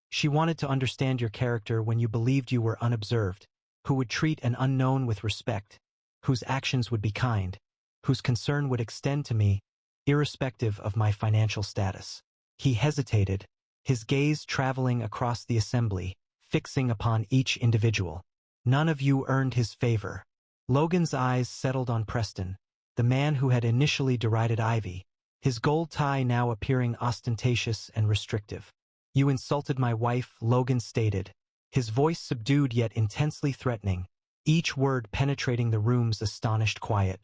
She wanted to understand your character when you believed you were unobserved, who would treat an unknown with respect, whose actions would be kind, whose concern would extend to me, irrespective of my financial status. He hesitated, his gaze traveling across the assembly, fixing upon each individual. None of you earned his favor. Logan's eyes settled on Preston, the man who had initially derided Ivy, his gold tie now appearing ostentatious and restrictive. "You insulted my wife," Logan stated, his voice subdued yet intensely threatening, each word penetrating the room's astonished quiet.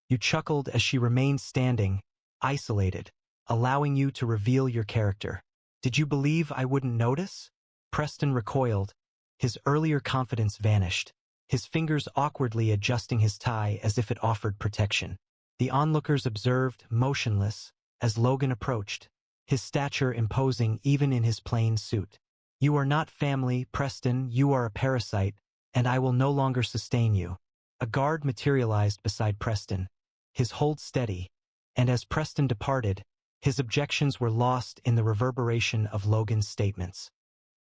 "You chuckled as she remained standing, isolated, allowing you to reveal your character. Did you believe I wouldn't notice?" Preston recoiled, his earlier confidence vanished, his fingers awkwardly adjusting his tie as if it offered protection. The onlookers observed, motionless, as Logan approached, his stature imposing even in his plain suit. "You are not family, Preston, you are a parasite, and I will no longer sustain you." A guard materialized beside Preston, his hold steady, and as Preston departed, his objections were lost in the reverberation of Logan's statements.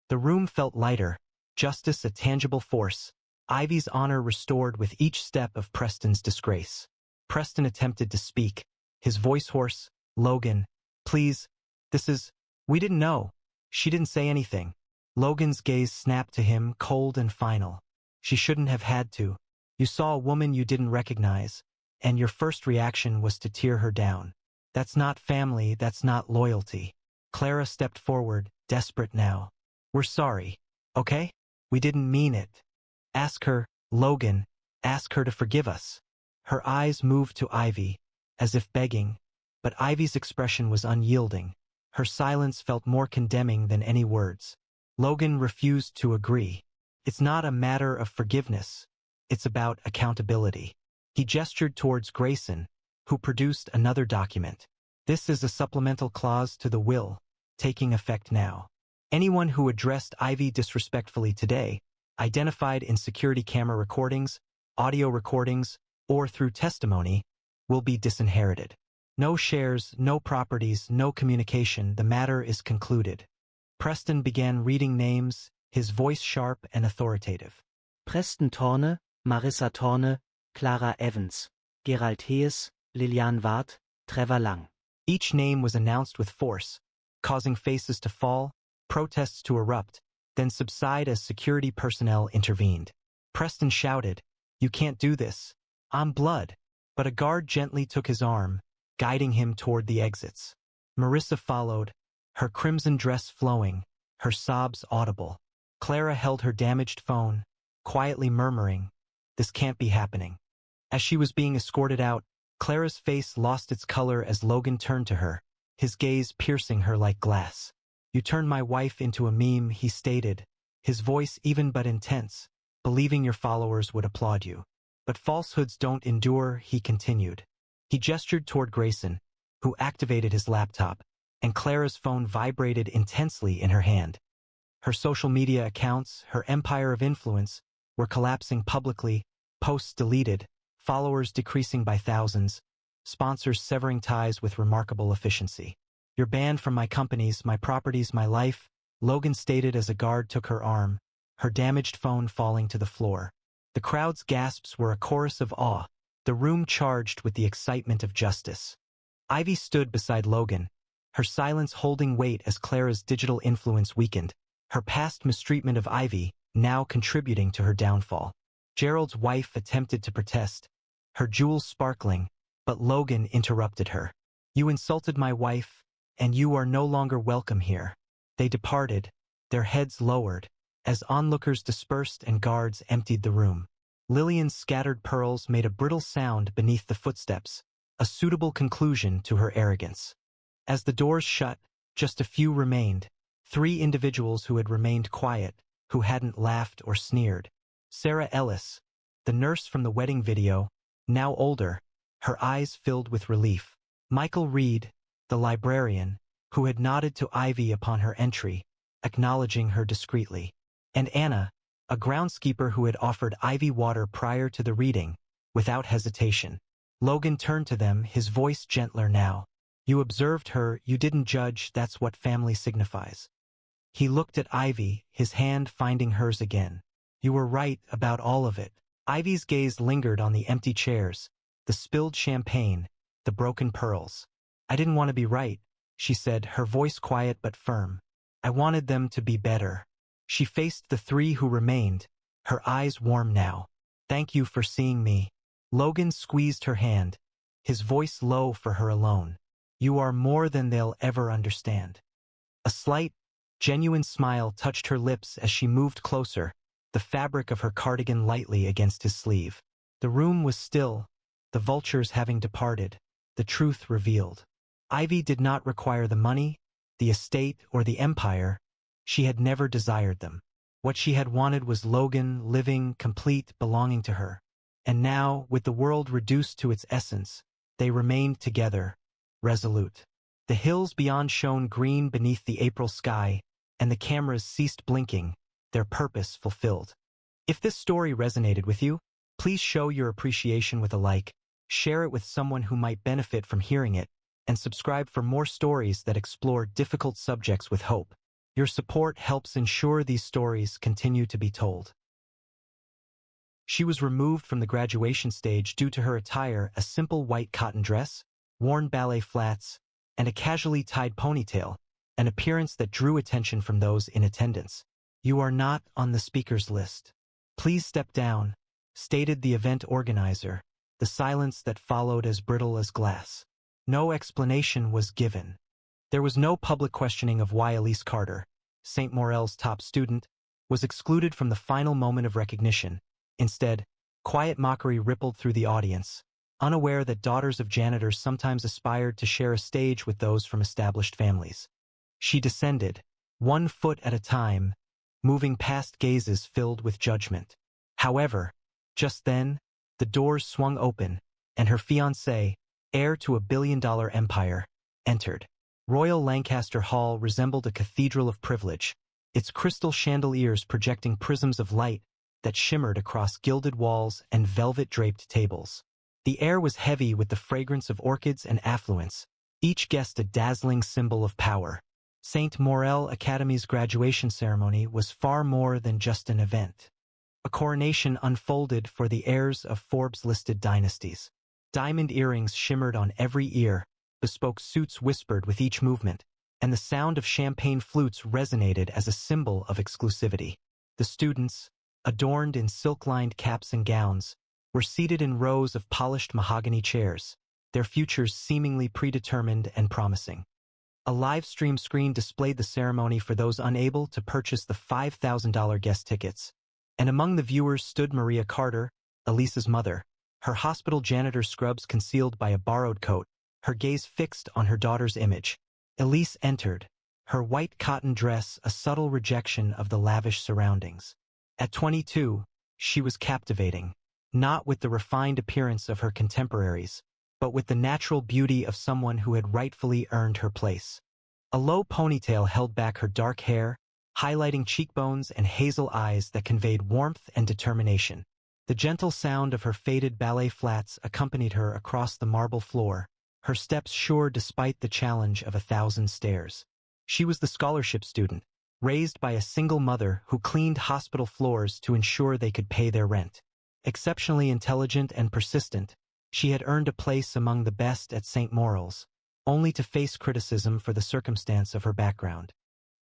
The room felt lighter, justice a tangible force, Ivy's honor restored with each step of Preston's disgrace. Preston attempted to speak, his voice hoarse. "Logan, please, we didn't know." She didn't say anything. Logan's gaze snapped to him, cold and final. "She shouldn't have had to. You saw a woman you didn't recognize, and your first reaction was to tear her down. That's not family, that's not loyalty." Clara stepped forward, desperate now. "We're sorry, okay? We didn't mean it. Ask her, Logan, ask her to forgive us." Her eyes moved to Ivy, as if begging, but Ivy's expression was unyielding. Her silence felt more condemning than any words. Logan refused to agree. "It's not a matter of forgiveness. It's about accountability." He gestured towards Grayson, who produced another document. "This is a supplemental clause to the will, taking effect now. Anyone who addressed Ivy disrespectfully today, identified in security camera recordings, audio recordings, or through testimony, will be disinherited. No shares, no properties, no communication, the matter is concluded." Preston began reading names, his voice sharp and authoritative. Preston Thorne, Marissa Thorne, Clara Evans, Gerald Heiress, Lilian Ward, Trevor Lang. Each name was announced with force, causing faces to fall, protests to erupt, then subside as security personnel intervened. Preston shouted, "You can't do this. I'm blood." But a guard gently took his arm, guiding him toward the exits. Marissa followed, her crimson dress flowing, her sobs audible. Clara held her damaged phone, quietly murmuring, "This can't be happening." As she was being escorted out, Clara's face lost its color as Logan turned to her, his gaze piercing her like glass. "You turned my wife into a meme," he stated, his voice even but intense, "believing your followers would applaud you. But falsehoods don't endure," he continued. He gestured toward Grayson, who activated his laptop, and Clara's phone vibrated intensely in her hand. Her social media accounts, her empire of influence, were collapsing publicly, posts deleted, followers decreasing by thousands, sponsors severing ties with remarkable efficiency. "You're banned from my companies, my properties, my life," Logan stated as a guard took her arm, her damaged phone falling to the floor. The crowd's gasps were a chorus of awe, the room charged with the excitement of justice. Ivy stood beside Logan, her silence holding weight as Clara's digital influence weakened, her past mistreatment of Ivy now contributing to her downfall. Gerald's wife attempted to protest, her jewels sparkling, but Logan interrupted her. "You insulted my wife, and you are no longer welcome here." They departed, their heads lowered, as onlookers dispersed and guards emptied the room. Lillian's scattered pearls made a brittle sound beneath the footsteps, a suitable conclusion to her arrogance. As the doors shut, just a few remained, 3 individuals who had remained quiet, who hadn't laughed or sneered. Sarah Ellis, the nurse from the wedding video, now older, her eyes filled with relief. Michael Reed, the librarian, who had nodded to Ivy upon her entry, acknowledging her discreetly. And Anna, a groundskeeper who had offered Ivy water prior to the reading, without hesitation. Logan turned to them, his voice gentler now. "You observed her, you didn't judge, that's what family signifies." He looked at Ivy, his hand finding hers again. "You were right about all of it." Ivy's gaze lingered on the empty chairs, the spilled champagne, the broken pearls. "I didn't want to be right," she said, her voice quiet but firm. "I wanted them to be better." She faced the 3 who remained, her eyes warm now. "Thank you for seeing me." Logan squeezed her hand, his voice low for her alone. You are more than they'll ever understand. A slight, genuine smile touched her lips as she moved closer, the fabric of her cardigan lightly against his sleeve. The room was still, the vultures having departed, the truth revealed. Ivy did not require the money, the estate, or the empire. She had never desired them. What she had wanted was Logan, living, complete, belonging to her. And now, with the world reduced to its essence, they remained together, resolute. The hills beyond shone green beneath the April sky, and the cameras ceased blinking, their purpose fulfilled. If this story resonated with you, please show your appreciation with a like, share it with someone who might benefit from hearing it, and subscribe for more stories that explore difficult subjects with hope. Your support helps ensure these stories continue to be told. She was removed from the graduation stage due to her attire: a simple white cotton dress, worn ballet flats, and a casually tied ponytail, an appearance that drew attention from those in attendance. "You are not on the speakers list. Please step down," stated the event organizer, the silence that followed as brittle as glass. No explanation was given. There was no public questioning of why Elise Carter, St. Morel's top student, was excluded from the final moment of recognition. Instead, quiet mockery rippled through the audience, unaware that daughters of janitors sometimes aspired to share a stage with those from established families. She descended, 1 foot at a time, moving past gazes filled with judgment. However, just then, the doors swung open, and her fiancé, heir to a billion-dollar empire, entered. Royal Lancaster Hall resembled a cathedral of privilege, its crystal chandeliers projecting prisms of light that shimmered across gilded walls and velvet-draped tables. The air was heavy with the fragrance of orchids and affluence, each guest a dazzling symbol of power. St. Morel Academy's graduation ceremony was far more than just an event. A coronation unfolded for the heirs of Forbes-listed dynasties. Diamond earrings shimmered on every ear, bespoke suits whispered with each movement, and the sound of champagne flutes resonated as a symbol of exclusivity. The students, adorned in silk-lined caps and gowns, were seated in rows of polished mahogany chairs, their futures seemingly predetermined and promising. A live-stream screen displayed the ceremony for those unable to purchase the $5,000 guest tickets, and among the viewers stood Maria Carter, Elise's mother, her hospital janitor scrubs concealed by a borrowed coat, her gaze fixed on her daughter's image. Elise entered, her white cotton dress a subtle rejection of the lavish surroundings. At 22, she was captivating, not with the refined appearance of her contemporaries, but with the natural beauty of someone who had rightfully earned her place. A low ponytail held back her dark hair, highlighting cheekbones and hazel eyes that conveyed warmth and determination. The gentle sound of her faded ballet flats accompanied her across the marble floor, her steps sure despite the challenge of 1,000 stairs. She was the scholarship student, raised by a single mother who cleaned hospital floors to ensure they could pay their rent. Exceptionally intelligent and persistent, she had earned a place among the best at St. Morel's, only to face criticism for the circumstance of her background.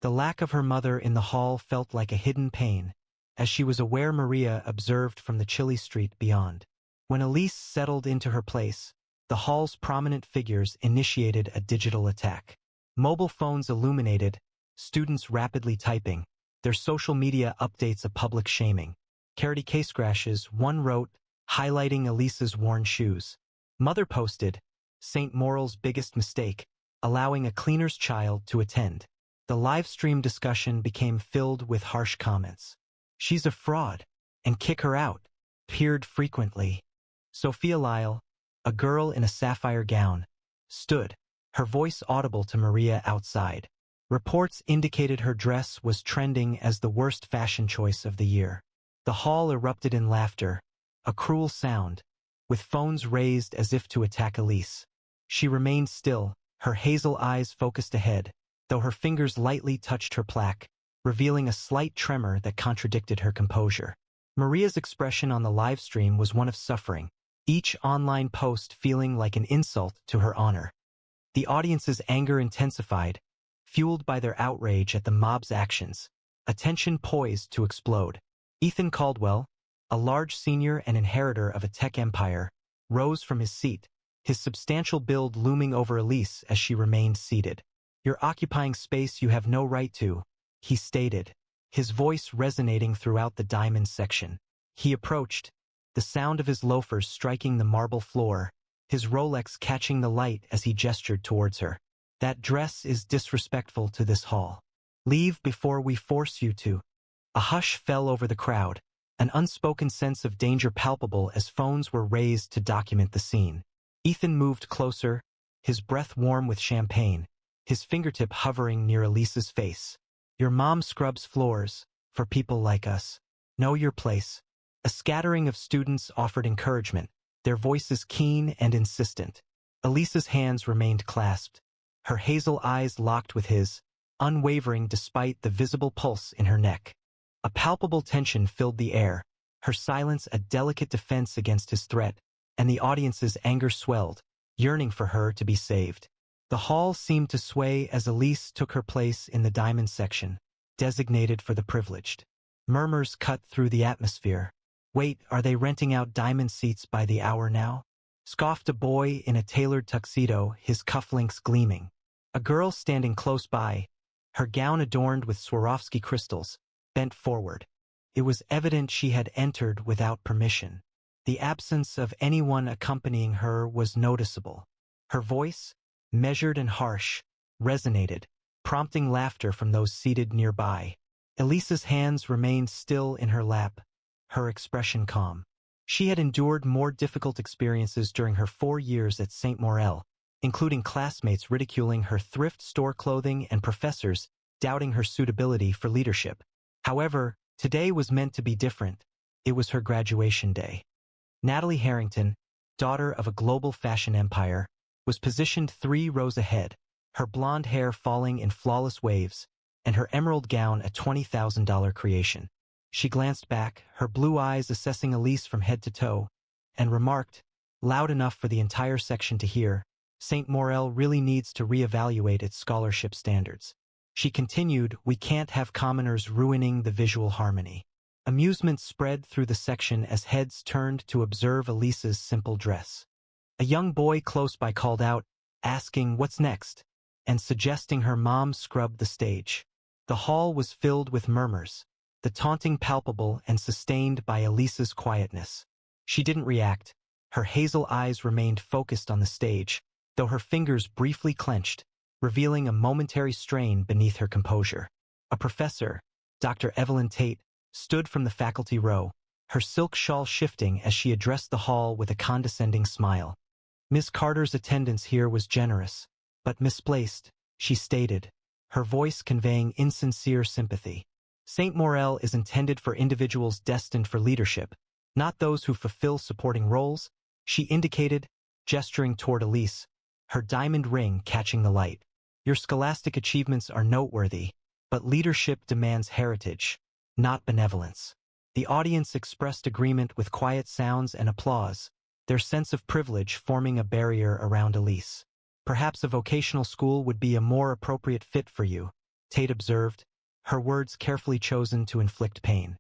The lack of her mother in the hall felt like a hidden pain, as she was aware Maria observed from the chilly street beyond. When Elise settled into her place, the hall's prominent figures initiated a digital attack. Mobile phones illuminated, students rapidly typing, their social media updates a public shaming. Charity case crashes, one wrote, highlighting Elise's worn shoes. Mother posted, St. Morel's biggest mistake, allowing a cleaner's child to attend. The live stream discussion became filled with harsh comments. She's a fraud, and kick her out, peered frequently. Sophia Lyle, a girl in a sapphire gown, stood, her voice audible to Maria outside. Reports indicated her dress was trending as the worst fashion choice of the year. The hall erupted in laughter, a cruel sound, with phones raised as if to attack Elise. She remained still, her hazel eyes focused ahead, though her fingers lightly touched her plaque, revealing a slight tremor that contradicted her composure. Maria's expression on the live stream was one of suffering, each online post feeling like an insult to her honor. The audience's anger intensified, fueled by their outrage at the mob's actions, attention poised to explode. Ethan Caldwell, a large senior and inheritor of a tech empire, rose from his seat, his substantial build looming over Elise as she remained seated. "You're occupying space you have no right to," he stated, his voice resonating throughout the diamond section. He approached, the sound of his loafers striking the marble floor, his Rolex catching the light as he gestured towards her. "That dress is disrespectful to this hall. Leave before we force you to." A hush fell over the crowd, an unspoken sense of danger palpable as phones were raised to document the scene. Ethan moved closer, his breath warm with champagne, his fingertip hovering near Elise's face. "Your mom scrubs floors, for people like us. Know your place." A scattering of students offered encouragement, their voices keen and insistent. Elise's hands remained clasped, her hazel eyes locked with his, unwavering despite the visible pulse in her neck. A palpable tension filled the air, her silence a delicate defense against his threat, and the audience's anger swelled, yearning for her to be saved. The hall seemed to sway as Elise took her place in the diamond section, designated for the privileged. Murmurs cut through the atmosphere. "Wait, are they renting out diamond seats by the hour now?" scoffed a boy in a tailored tuxedo, his cufflinks gleaming. A girl standing close by, her gown adorned with Swarovski crystals, bent forward. It was evident she had entered without permission. The absence of anyone accompanying her was noticeable. Her voice, measured and harsh, resonated, prompting laughter from those seated nearby. Elise's hands remained still in her lap, her expression calm. She had endured more difficult experiences during her 4 years at St. Morel, including classmates ridiculing her thrift store clothing and professors doubting her suitability for leadership. However, today was meant to be different. It was her graduation day. Natalie Harrington, daughter of a global fashion empire, was positioned 3 rows ahead, her blonde hair falling in flawless waves, and her emerald gown a $20,000 creation. She glanced back, her blue eyes assessing Elise from head to toe, and remarked, loud enough for the entire section to hear, "St. Morel really needs to reevaluate its scholarship standards." She continued, "We can't have commoners ruining the visual harmony." Amusement spread through the section as heads turned to observe Elise's simple dress. A young boy close by called out, asking what's next, and suggesting her mom scrub the stage. The hall was filled with murmurs, the taunting palpable and sustained by Elise's quietness. She didn't react. Her hazel eyes remained focused on the stage, though her fingers briefly clenched, revealing a momentary strain beneath her composure. A professor, Dr. Evelyn Tate, stood from the faculty row, her silk shawl shifting as she addressed the hall with a condescending smile. "Miss Carter's attendance here was generous, but misplaced," she stated, her voice conveying insincere sympathy. "St. Morel is intended for individuals destined for leadership, not those who fulfill supporting roles," she indicated, gesturing toward Elise, her diamond ring catching the light. "Your scholastic achievements are noteworthy, but leadership demands heritage, not benevolence." The audience expressed agreement with quiet sounds and applause, their sense of privilege forming a barrier around Elise. "Perhaps a vocational school would be a more appropriate fit for you," Tate observed, her words carefully chosen to inflict pain.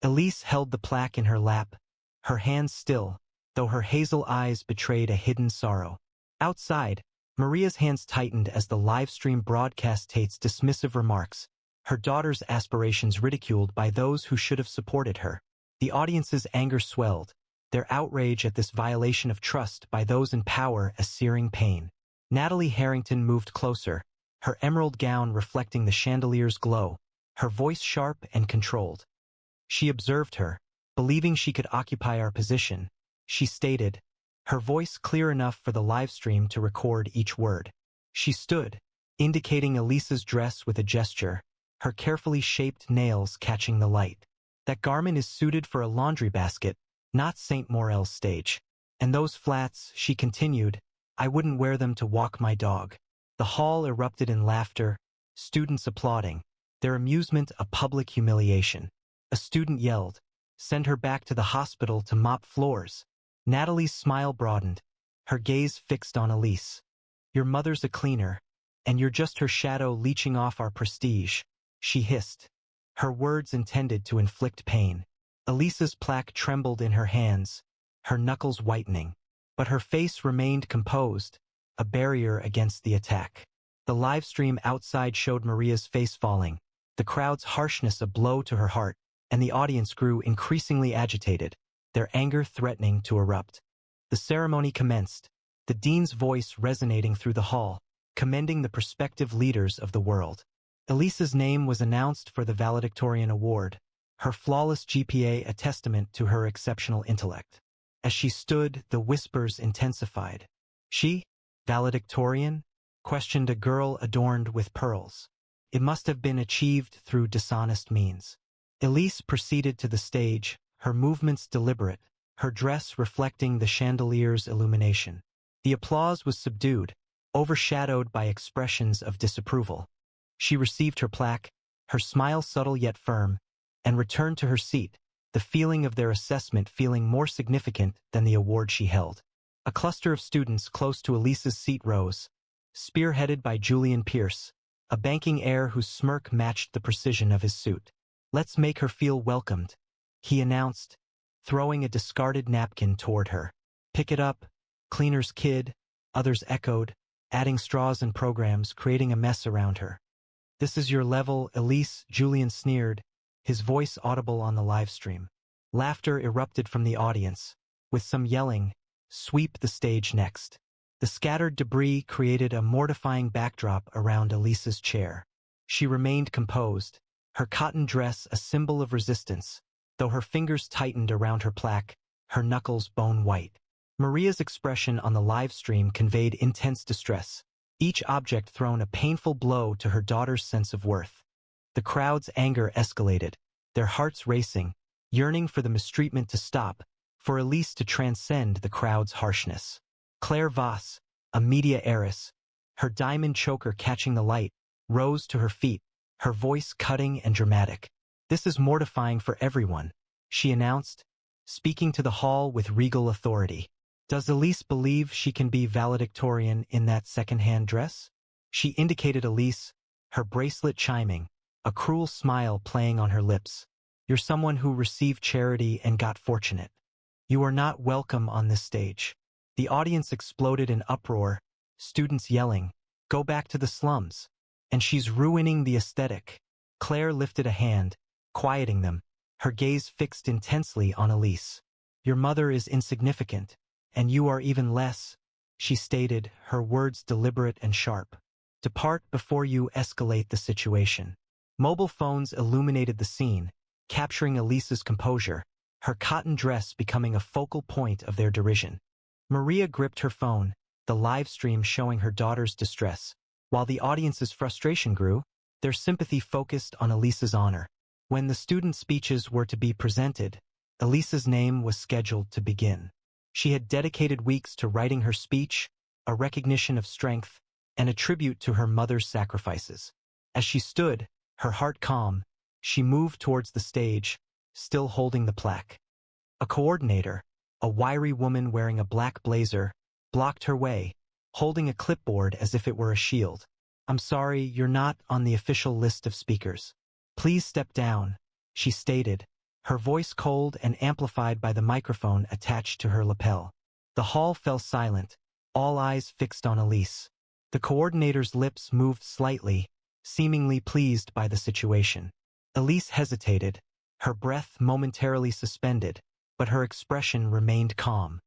Elise held the plaque in her lap, her hands still, though her hazel eyes betrayed a hidden sorrow. Outside, Maria's hands tightened as the live stream broadcast Tate's dismissive remarks, her daughter's aspirations ridiculed by those who should have supported her. The audience's anger swelled, their outrage at this violation of trust by those in power a searing pain. Natalie Harrington moved closer, her emerald gown reflecting the chandelier's glow, her voice sharp and controlled. She observed her, believing she could occupy our position. She stated, her voice clear enough for the live stream to record each word. She stood, indicating Elise's dress with a gesture, her carefully shaped nails catching the light. "That garment is suited for a laundry basket, not St. Morel's stage. And those flats," she continued, "I wouldn't wear them to walk my dog." The hall erupted in laughter, students applauding, their amusement a public humiliation. A student yelled, "Send her back to the hospital to mop floors." Natalie's smile broadened, her gaze fixed on Elise. "Your mother's a cleaner, and you're just her shadow leeching off our prestige," she hissed, her words intended to inflict pain. Elise's plaque trembled in her hands, her knuckles whitening. but her face remained composed, a barrier against the attack. The live stream outside showed Maria's face falling, the crowd's harshness a blow to her heart, and the audience grew increasingly agitated, their anger threatening to erupt. The ceremony commenced, the dean's voice resonating through the hall, commending the prospective leaders of the world. Elisa's name was announced for the valedictorian award, her flawless GPA a testament to her exceptional intellect. As she stood, the whispers intensified. She, valedictorian? Questioned a girl adorned with pearls. It must have been achieved through dishonest means. Elise proceeded to the stage, her movements deliberate, her dress reflecting the chandelier's illumination. The applause was subdued, overshadowed by expressions of disapproval. She received her plaque, her smile subtle yet firm, and returned to her seat, the feeling of their assessment feeling more significant than the award she held. A cluster of students close to Elisa's seat rose, spearheaded by Julian Pierce, a banking heir whose smirk matched the precision of his suit. "Let's make her feel welcomed," he announced, throwing a discarded napkin toward her. "Pick it up, cleaner's kid," others echoed, adding straws and programs, creating a mess around her. "This is your level, Elise," Julian sneered, his voice audible on the live stream. Laughter erupted from the audience, with some yelling, "Sweep the stage next." The scattered debris created a mortifying backdrop around Elisa's chair. She remained composed, her cotton dress a symbol of resistance, though her fingers tightened around her plaque, her knuckles bone white. Maria's expression on the live stream conveyed intense distress, each object thrown a painful blow to her daughter's sense of worth. The crowd's anger escalated, their hearts racing, yearning for the mistreatment to stop, for Elise to transcend the crowd's harshness. Claire Voss, a media heiress, her diamond choker catching the light, rose to her feet, her voice cutting and dramatic. "This is mortifying for everyone," she announced, speaking to the hall with regal authority. "Does Elise believe she can be valedictorian in that second-hand dress?" She indicated Elise, her bracelet chiming, a cruel smile playing on her lips. "You're someone who received charity and got fortunate. You are not welcome on this stage." The audience exploded in uproar, students yelling, "Go back to the slums. And she's ruining the aesthetic." Claire lifted a hand, quieting them, her gaze fixed intensely on Elise. "Your mother is insignificant, and you are even less," she stated, her words deliberate and sharp. "Depart before you escalate the situation." Mobile phones illuminated the scene, capturing Elisa's composure, her cotton dress becoming a focal point of their derision. Maria gripped her phone, the live stream showing her daughter's distress. While the audience's frustration grew, their sympathy focused on Elisa's honor. When the student speeches were to be presented, Elisa's name was scheduled to begin. She had dedicated weeks to writing her speech, a recognition of strength, and a tribute to her mother's sacrifices. As she stood, her heart calm, she moved towards the stage, still holding the plaque. A coordinator, a wiry woman wearing a black blazer, blocked her way, holding a clipboard as if it were a shield. "I'm sorry, you're not on the official list of speakers. Please step down," she stated, her voice cold and amplified by the microphone attached to her lapel. The hall fell silent, all eyes fixed on Elise. The coordinator's lips moved slightly, seemingly pleased by the situation. Elise hesitated, her breath momentarily suspended, but her expression remained calm.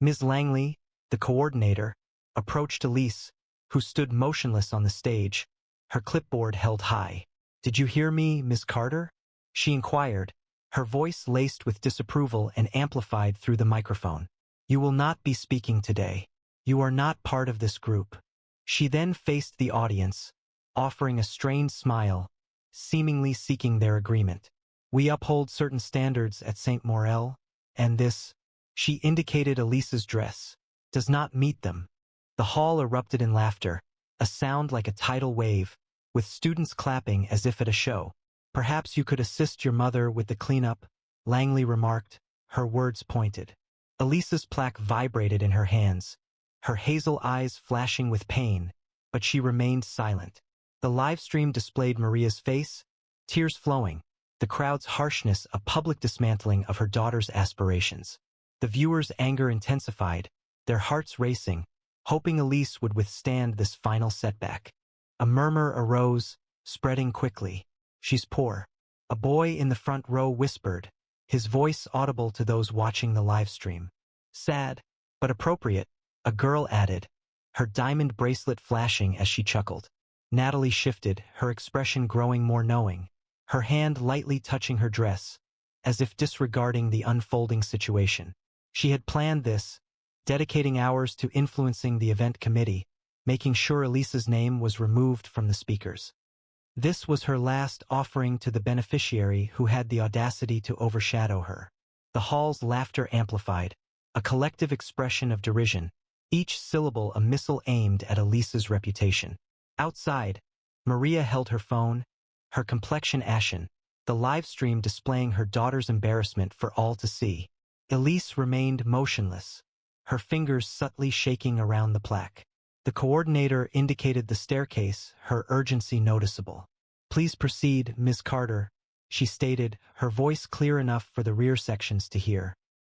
Ms. Langley, the coordinator, approached Elise, who stood motionless on the stage, her clipboard held high. "Did you hear me, Miss Carter?" she inquired, her voice laced with disapproval and amplified through the microphone. "You will not be speaking today. You are not part of this group." She then faced the audience, offering a strained smile, seemingly seeking their agreement. "We uphold certain standards at St. Morel, and this," she indicated Elisa's dress, "does not meet them." The hall erupted in laughter, a sound like a tidal wave, with students clapping as if at a show. "Perhaps you could assist your mother with the cleanup," Langley remarked, her words pointed. Elisa's plaque vibrated in her hands, her hazel eyes flashing with pain, but she remained silent. The live stream displayed Maria's face, tears flowing, the crowd's harshness a public dismantling of her daughter's aspirations. The viewers' anger intensified, their hearts racing, hoping Elise would withstand this final setback. A murmur arose, spreading quickly. "She's poor." A boy in the front row whispered, his voice audible to those watching the live stream. "Sad, but appropriate," a girl added, her diamond bracelet flashing as she chuckled. Natalie shifted, her expression growing more knowing, her hand lightly touching her dress, as if disregarding the unfolding situation. She had planned this, dedicating hours to influencing the event committee, making sure Elise's name was removed from the speakers. This was her last offering to the beneficiary who had the audacity to overshadow her. The hall's laughter amplified, a collective expression of derision, each syllable a missile aimed at Elise's reputation. Outside, Maria held her phone, her complexion ashen, the live stream displaying her daughter's embarrassment for all to see. Elise remained motionless, her fingers subtly shaking around the plaque. The coordinator indicated the staircase, her urgency noticeable. "Please proceed, Ms. Carter," she stated, her voice clear enough for the rear sections to hear.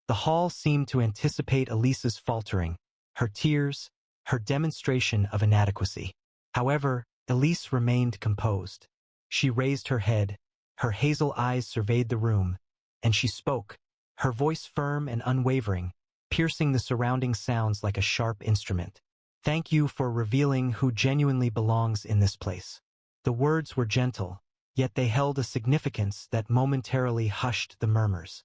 The hall seemed to anticipate Elise's faltering, her tears, her demonstration of inadequacy. However, Elise remained composed. She raised her head, her hazel eyes surveyed the room, and she spoke, her voice firm and unwavering, piercing the surrounding sounds like a sharp instrument. "Thank you for revealing who genuinely belongs in this place." The words were gentle, yet they held a significance that momentarily hushed the murmurs.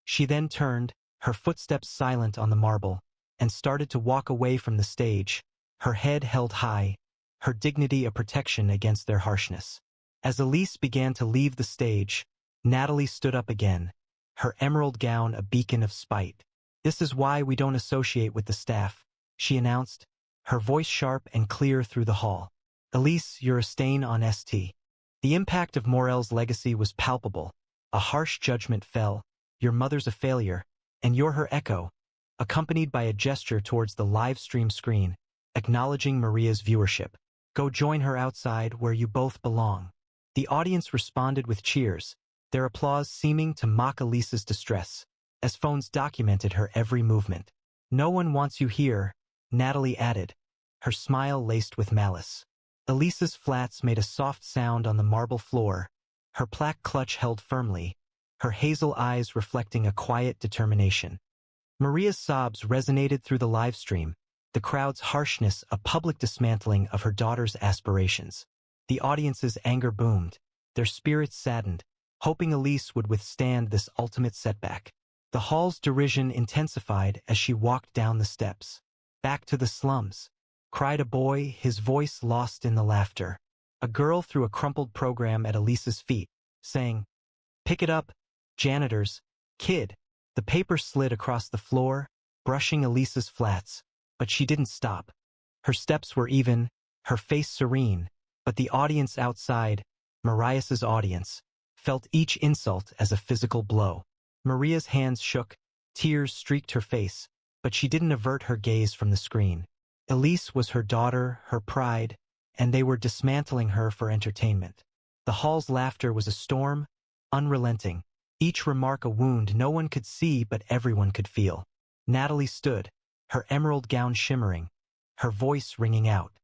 She then turned, her footsteps silent on the marble, and started to walk away from the stage, her head held high, her dignity a protection against their harshness. As Elise began to leave the stage, Natalie stood up again, her emerald gown a beacon of spite. "This is why we don't associate with the staff," she announced, her voice sharp and clear through the hall. "Elise, you're a stain on St." The impact of Morel's legacy was palpable. A harsh judgment fell, "Your mother's a failure, and you're her echo," accompanied by a gesture towards the live stream screen, acknowledging Maria's viewership. "Go join her outside where you both belong." The audience responded with cheers, their applause seeming to mock Elise's distress, as phones documented her every movement. "No one wants you here," Natalie added, her smile laced with malice. Elise's flats made a soft sound on the marble floor, her plaque clutch held firmly, her hazel eyes reflecting a quiet determination. Maria's sobs resonated through the live stream, the crowd's harshness a public dismantling of her daughter's aspirations. The audience's anger boomed, their spirits saddened, hoping Elise would withstand this ultimate setback. The hall's derision intensified as she walked down the steps. "Back to the slums," cried a boy, his voice lost in the laughter. A girl threw a crumpled program at Elise's feet, saying, "Pick it up, janitors, kid." The paper slid across the floor, brushing Elise's flats, but she didn't stop. Her steps were even, her face serene, but the audience outside, Mariah's audience, felt each insult as a physical blow. Maria's hands shook, tears streaked her face, but she didn't avert her gaze from the screen. Elise was her daughter, her pride, and they were dismantling her for entertainment. The hall's laughter was a storm, unrelenting, each remark a wound no one could see but everyone could feel. Natalie stood, her emerald gown shimmering, her voice ringing out.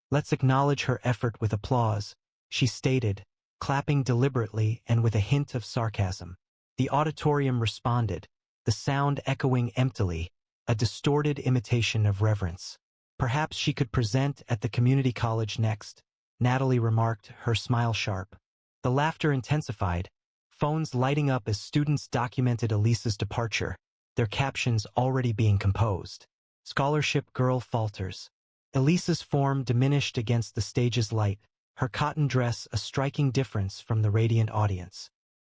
"Let's acknowledge her effort with applause," she stated, clapping deliberately and with a hint of sarcasm. The auditorium responded, the sound echoing emptily, a distorted imitation of reverence. "Perhaps she could present at the community college next," Natalie remarked, her smile sharp. The laughter intensified, phones lighting up as students documented Elise's departure, their captions already being composed. "Scholarship girl falters." Elise's form diminished against the stage's light, her cotton dress a striking difference from the radiant audience.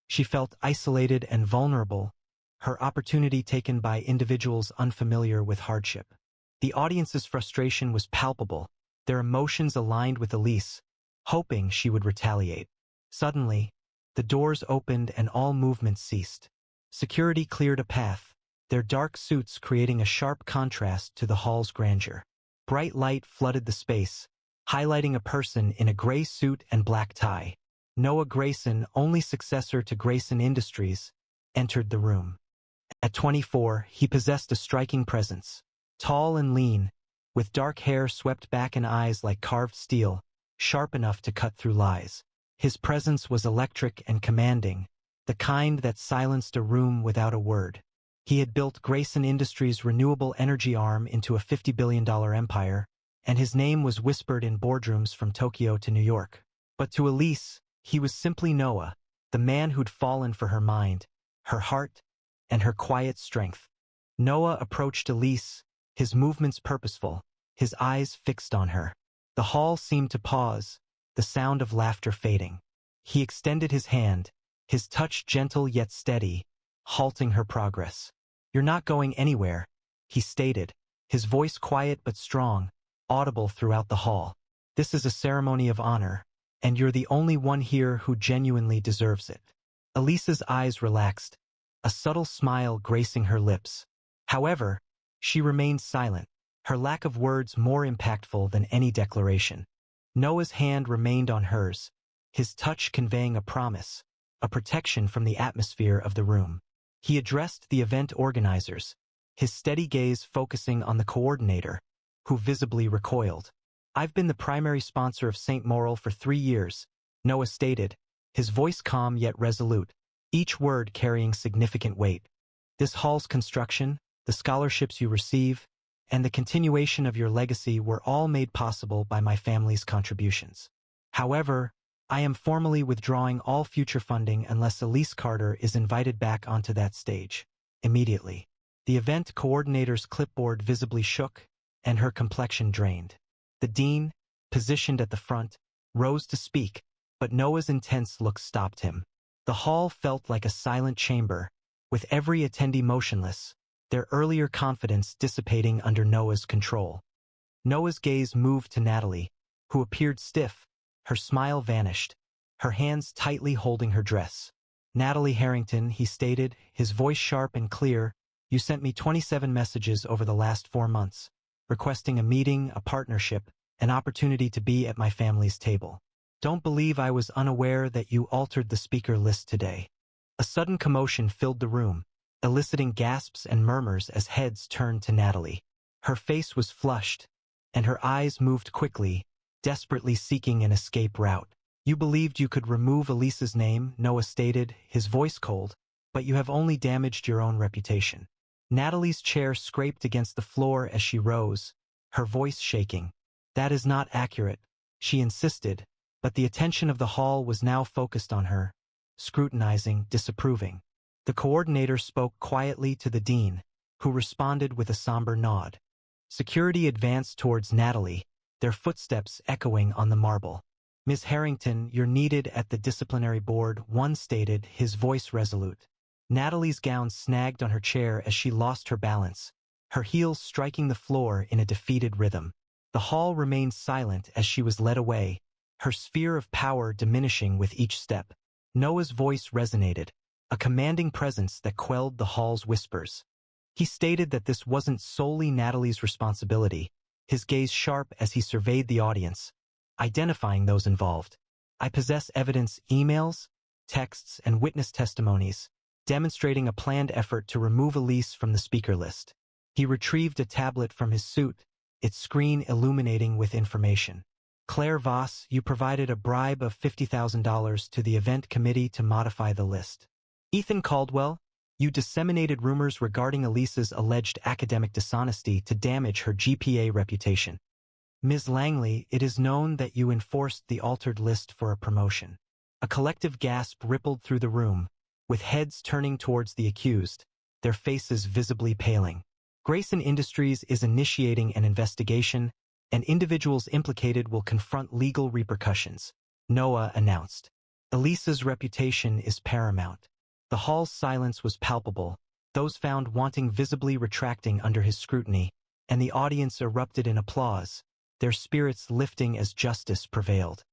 She felt isolated and vulnerable, her opportunity taken by individuals unfamiliar with hardship. The audience's frustration was palpable, their emotions aligned with Elise, hoping she would retaliate. Suddenly, the doors opened and all movement ceased. Security cleared a path, their dark suits creating a sharp contrast to the hall's grandeur. Bright light flooded the space, highlighting a person in a gray suit and black tie. Noah Grayson, only successor to Grayson Industries, entered the room. At 24, he possessed a striking presence, Tall and lean, with dark hair swept back and eyes like carved steel, sharp enough to cut through lies. His presence was electric and commanding, the kind that silenced a room without a word. He had built Grayson Industries' renewable energy arm into a $50 billion empire, and his name was whispered in boardrooms from Tokyo to New York. But to Elise, he was simply Noah, the man who'd fallen for her mind, her heart, and her quiet strength. Noah approached Elise, his movements purposeful, his eyes fixed on her. The hall seemed to pause, the sound of laughter fading. He extended his hand, his touch gentle yet steady, halting her progress. "You're not going anywhere," he stated, his voice quiet but strong, audible throughout the hall. "This is a ceremony of honor, and you're the only one here who genuinely deserves it." Elisa's eyes relaxed, a subtle smile gracing her lips. However, she remained silent, her lack of words more impactful than any declaration. Noah's hand remained on hers, his touch conveying a promise, a protection from the atmosphere of the room. He addressed the event organizers, his steady gaze focusing on the coordinator, who visibly recoiled. "I've been the primary sponsor of St. Moral for 3 years," Noah stated, his voice calm yet resolute, each word carrying significant weight. "This hall's construction, the scholarships you receive, and the continuation of your legacy were all made possible by my family's contributions. However, I am formally withdrawing all future funding unless Elise Carter is invited back onto that stage. Immediately." The event coordinator's clipboard visibly shook, and her complexion drained. The dean, positioned at the front, rose to speak, but Noah's intense look stopped him. The hall felt like a silent chamber, with every attendee motionless, their earlier confidence dissipating under Noah's control. Noah's gaze moved to Natalie, who appeared stiff, her smile vanished, her hands tightly holding her dress. "Natalie Harrington," he stated, his voice sharp and clear, "you sent me 27 messages over the last 4 months, requesting a meeting, a partnership, an opportunity to be at my family's table. Don't believe I was unaware that you altered the speaker list today." A sudden commotion filled the room, eliciting gasps and murmurs as heads turned to Natalie. Her face was flushed, and her eyes moved quickly, desperately seeking an escape route. "You believed you could remove Elisa's name," Noah stated, his voice cold, "but you have only damaged your own reputation." Natalie's chair scraped against the floor as she rose, her voice shaking. "That is not accurate," she insisted, but the attention of the hall was now focused on her, scrutinizing, disapproving. The coordinator spoke quietly to the dean, who responded with a somber nod. Security advanced towards Natalie, their footsteps echoing on the marble. "Ms. Harrington, you're needed at the disciplinary board," one stated, his voice resolute. Natalie's gown snagged on her chair as she lost her balance, her heels striking the floor in a defeated rhythm. The hall remained silent as she was led away, her sphere of power diminishing with each step. Noah's voice resonated, a commanding presence that quelled the hall's whispers. He stated that this wasn't solely Natalie's responsibility, his gaze sharp as he surveyed the audience, identifying those involved. "I possess evidence, emails, texts, and witness testimonies, demonstrating a planned effort to remove Elise from the speaker list." He retrieved a tablet from his suit, its screen illuminating with information. "Claire Voss, you provided a bribe of $50,000 to the event committee to modify the list. Ethan Caldwell, you disseminated rumors regarding Elisa's alleged academic dishonesty to damage her GPA reputation. Ms. Langley, it is known that you enforced the altered list for a promotion." A collective gasp rippled through the room, with heads turning towards the accused, their faces visibly paling. Grayson Industries is initiating an investigation, and individuals implicated will confront legal repercussions, Noah announced. Elisa's reputation is paramount. The hall's silence was palpable, those found wanting visibly retracting under his scrutiny, and the audience erupted in applause, their spirits lifting as justice prevailed.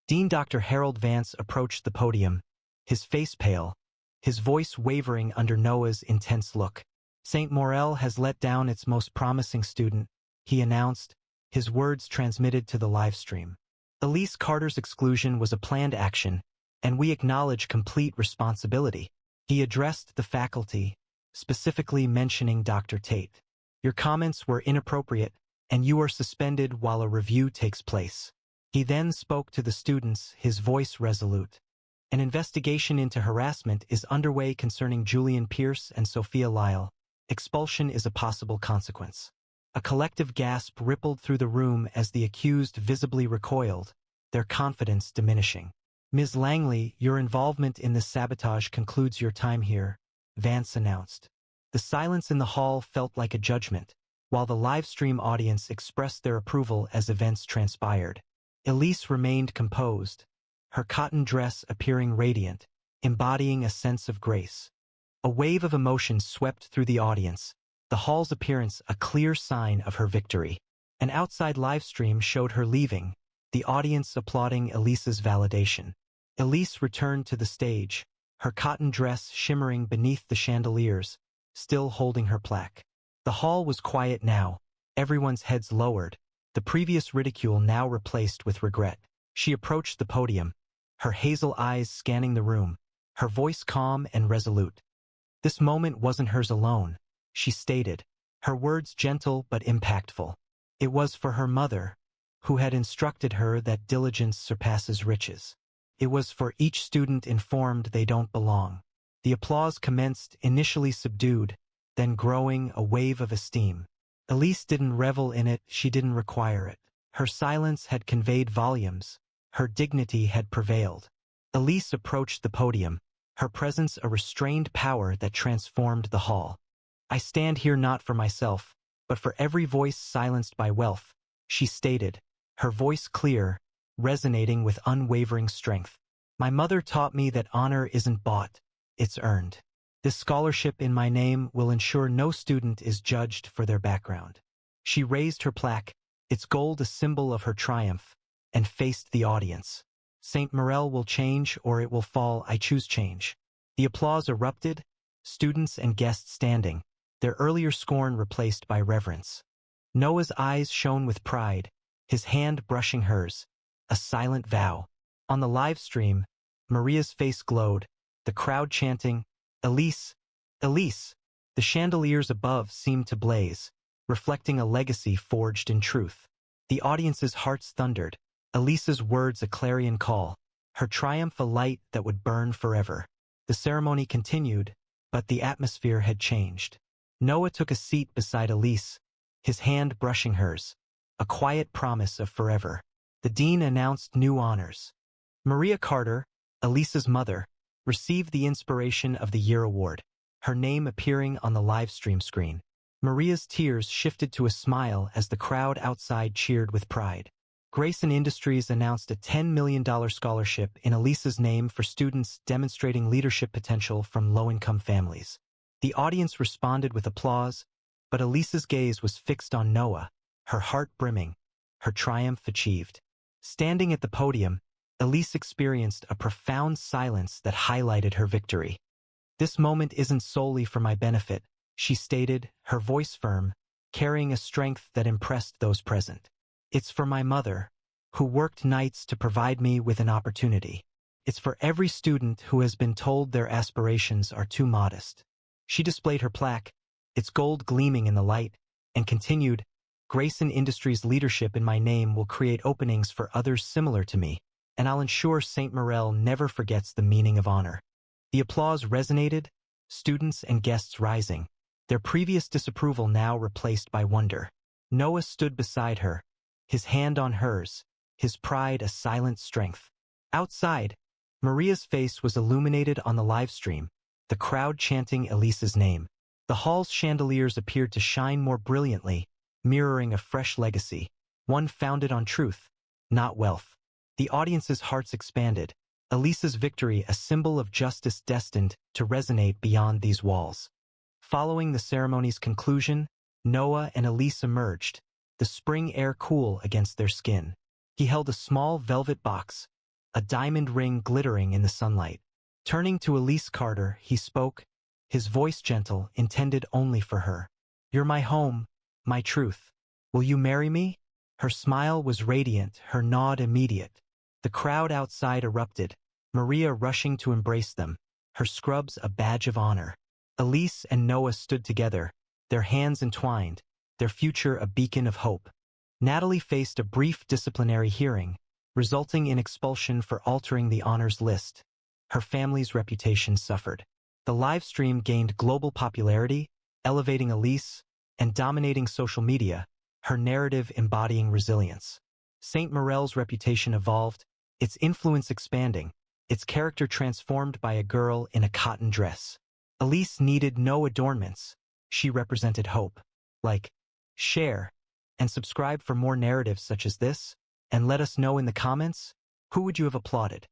Dean Dr. Harold Vance approached the podium, his face pale, his voice wavering under Noah's intense look. "St. Morel has let down its most promising student," he announced, his words transmitted to the live stream. "Elise Carter's exclusion was a planned action, and we acknowledge complete responsibility." He addressed the faculty, specifically mentioning Dr. Tate. Your comments were inappropriate, and you are suspended while a review takes place. He then spoke to the students, his voice resolute. An investigation into harassment is underway concerning Julian Pierce and Sophia Lyle. Expulsion is a possible consequence. A collective gasp rippled through the room as the accused visibly recoiled, their confidence diminishing. Ms. Langley, your involvement in this sabotage concludes your time here, Vance announced. The silence in the hall felt like a judgment, while the live-stream audience expressed their approval as events transpired. Elise remained composed, her cotton dress appearing radiant, embodying a sense of grace. A wave of emotion swept through the audience, the hall's appearance a clear sign of her victory. An outside livestream showed her leaving, the audience applauding Elise's validation. Elise returned to the stage, her cotton dress shimmering beneath the chandeliers, still holding her plaque. The hall was quiet now, everyone's heads lowered, the previous ridicule now replaced with regret. She approached the podium, her hazel eyes scanning the room, her voice calm and resolute. This moment wasn't hers alone, she stated, her words gentle but impactful. It was for her mother, who had instructed her that diligence surpasses riches. It was for each student informed they don't belong. The applause commenced, initially subdued, then growing, a wave of esteem. Elise didn't revel in it, she didn't require it. Her silence had conveyed volumes. Her dignity had prevailed. Elise approached the podium, her presence a restrained power that transformed the hall. I stand here not for myself, but for every voice silenced by wealth, she stated, her voice clear, resonating with unwavering strength. My mother taught me that honor isn't bought, it's earned. This scholarship in my name will ensure no student is judged for their background. She raised her plaque, its gold a symbol of her triumph, and faced the audience. St. Morel will change or it will fall, I choose change. The applause erupted, students and guests standing, their earlier scorn replaced by reverence. Noah's eyes shone with pride, his hand brushing hers, a silent vow. On the live stream, Maria's face glowed, the crowd chanting, Elise, Elise. The chandeliers above seemed to blaze, reflecting a legacy forged in truth. The audience's hearts thundered, Elise's words a clarion call, her triumph a light that would burn forever. The ceremony continued, but the atmosphere had changed. Noah took a seat beside Elise, his hand brushing hers, a quiet promise of forever. The dean announced new honors. Maria Carter, Elise's mother, received the Inspiration of the Year award, her name appearing on the live stream screen. Maria's tears shifted to a smile as the crowd outside cheered with pride. Grayson Industries announced a $10 million scholarship in Elise's name for students demonstrating leadership potential from low-income families. The audience responded with applause, but Elise's gaze was fixed on Noah, her heart brimming, her triumph achieved. Standing at the podium, Elise experienced a profound silence that highlighted her victory. This moment isn't solely for my benefit, she stated, her voice firm, carrying a strength that impressed those present. It's for my mother, who worked nights to provide me with an opportunity. It's for every student who has been told their aspirations are too modest. She displayed her plaque, its gold gleaming in the light, and continued, Grayson Industries' leadership in my name will create openings for others similar to me, and I'll ensure St. Morel never forgets the meaning of honor. The applause resonated, students and guests rising, their previous disapproval now replaced by wonder. Noah stood beside her, his hand on hers, his pride a silent strength. Outside, Maria's face was illuminated on the live stream, the crowd chanting Elise's name. The hall's chandeliers appeared to shine more brilliantly, mirroring a fresh legacy, one founded on truth, not wealth. The audience's hearts expanded, Elise's victory a symbol of justice destined to resonate beyond these walls. Following the ceremony's conclusion, Noah and Elise emerged, the spring air cool against their skin. He held a small velvet box, a diamond ring glittering in the sunlight. Turning to Elise Carter, he spoke, his voice gentle, intended only for her. You're my home, my truth. Will you marry me? Her smile was radiant, her nod immediate. The crowd outside erupted, Maria rushing to embrace them, her scrubs a badge of honor. Elise and Noah stood together, their hands entwined, their future a beacon of hope. Natalie faced a brief disciplinary hearing, resulting in expulsion for altering the honors list. Her family's reputation suffered. The live stream gained global popularity, elevating Elise and dominating social media, her narrative embodying resilience. Saint Morel's reputation evolved, its influence expanding, its character transformed by a girl in a cotton dress. Elise needed no adornments. She represented hope. Like, share, and subscribe for more narratives such as this, and let us know in the comments, who would you have applauded?